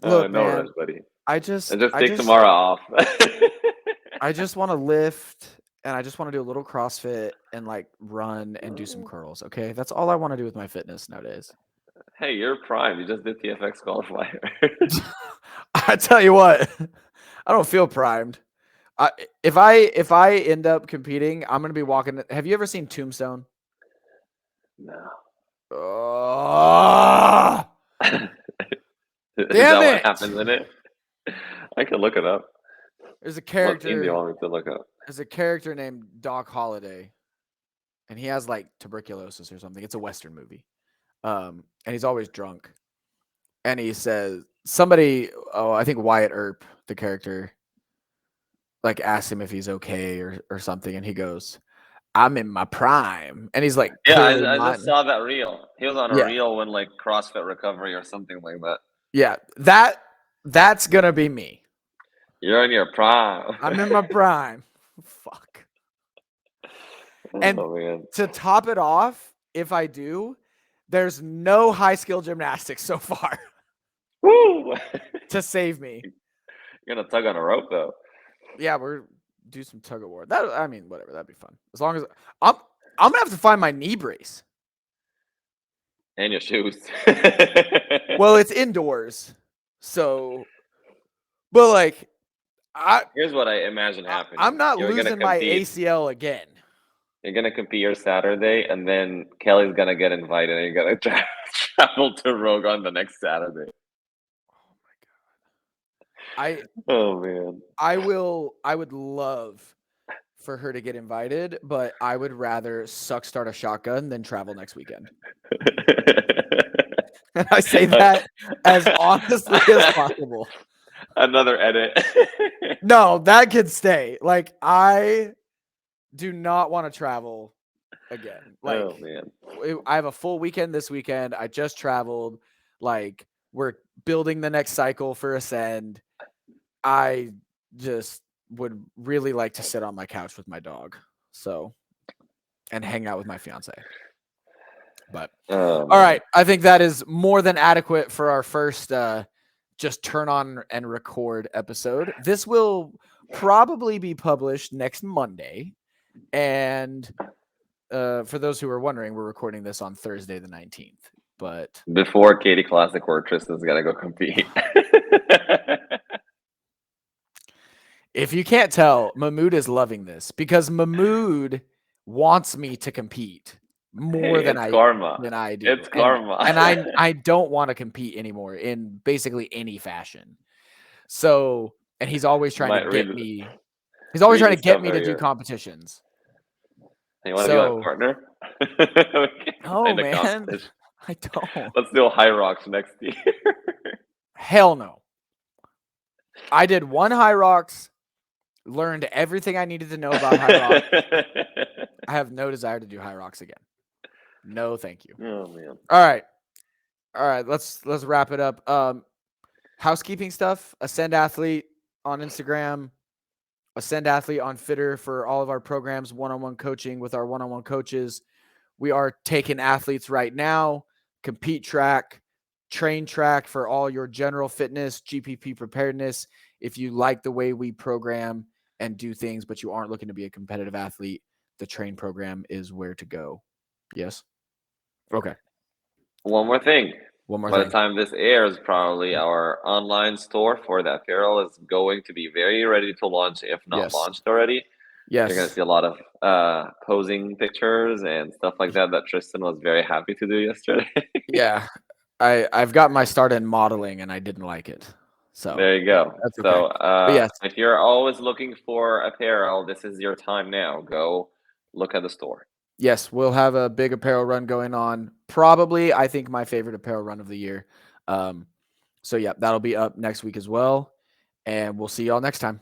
Look, no man, rush, buddy. I just take tomorrow off. I just want to lift and I just want to do a little CrossFit and like run and do some curls. Okay, that's all I want to do with my fitness nowadays. Hey, you're prime. You just did TFX qualifier. I tell you what, I don't feel primed. If I end up competing, I'm gonna be walking. Have you ever seen Tombstone? No. Is Damn that it! what happens in it? I can look it up. There's a What team do character. you want me to look up? There's a character named Doc Holliday, and he has like tuberculosis or something. It's a Western movie. and he's always drunk. And he says I think Wyatt Earp, the character, like asks him if he's okay or something, and he goes, "I'm in my prime," and he's like Yeah, clearly I not. just saw that reel. He was on a Yeah, reel when like CrossFit recovery or something like that. yeah, that's gonna be me. You're in your prime. I'm in my prime. Fuck. And Oh man. to top it off, if I do, there's no high skill gymnastics so far Woo! to save me. You're gonna tug on a rope though. Yeah, we're do some tug of war. Whatever, that'd be fun. As long as I'm gonna have to find my knee brace. And your shoes. Well, it's indoors, so but like Here's what I imagine happening. I'm not You're gonna losing my compete. ACL again. You're gonna compete your Saturday, and then Kelly's gonna get invited, and you're gonna travel to Rogue on the next Saturday. Oh man. I would love for her to get invited, but I would rather start a shotgun than travel next weekend. And I say that as honestly as possible. Another edit. No, that could stay. Like, I do not want to travel again. Like, Oh man. I have a full weekend this weekend. I just traveled. Like, we're building the next cycle for Ascend. I just would really like to sit on my couch with my dog. So, and hang out with my fiance. But all right, I think that is more than adequate for our first just turn on and record episode. This will probably be published next Monday. And for those who are wondering, we're recording this on Thursday the 19th. But before Katie Classic, where Tristan's gonna go compete. if you can't tell, Mahmoud is loving this because Mahmoud wants me to compete more than I do. It's karma. And I don't want to compete anymore in basically any fashion. So, and he's always trying to get me. He's always trying to get me to do competitions. You want to be my partner? Oh man, I don't. Let's do a High Rocks next year. Hell no. I did one High Rocks, learned everything I needed to know about High Rocks. I have no desire to do High Rocks again. No, thank you. Oh man. All right. Let's wrap it up. Housekeeping stuff. Ascend Athlete on Instagram. Ascend Athlete on Fitter for all of our programs. One-on-one coaching with our one-on-one coaches. We are taking athletes right now. Compete track, train track for all your general fitness, GPP preparedness. If you like the way we program and do things, but you aren't looking to be a competitive athlete, the train program is where to go. Yes? Okay. One more thing. By the time this airs, probably our online store for the apparel is going to be very ready to launch, if not launched already. Yes. You're going to see a lot of posing pictures and stuff like that Tristan was very happy to do yesterday. Yeah. I've got my start in modeling and I didn't like it. So there you go. That's okay. So yes. If you're always looking for apparel, this is your time now. Go look at the store. Yes, we'll have a big apparel run going on. Probably, I think, my favorite apparel run of the year. So, yeah, that'll be up next week as well. And we'll see y'all next time.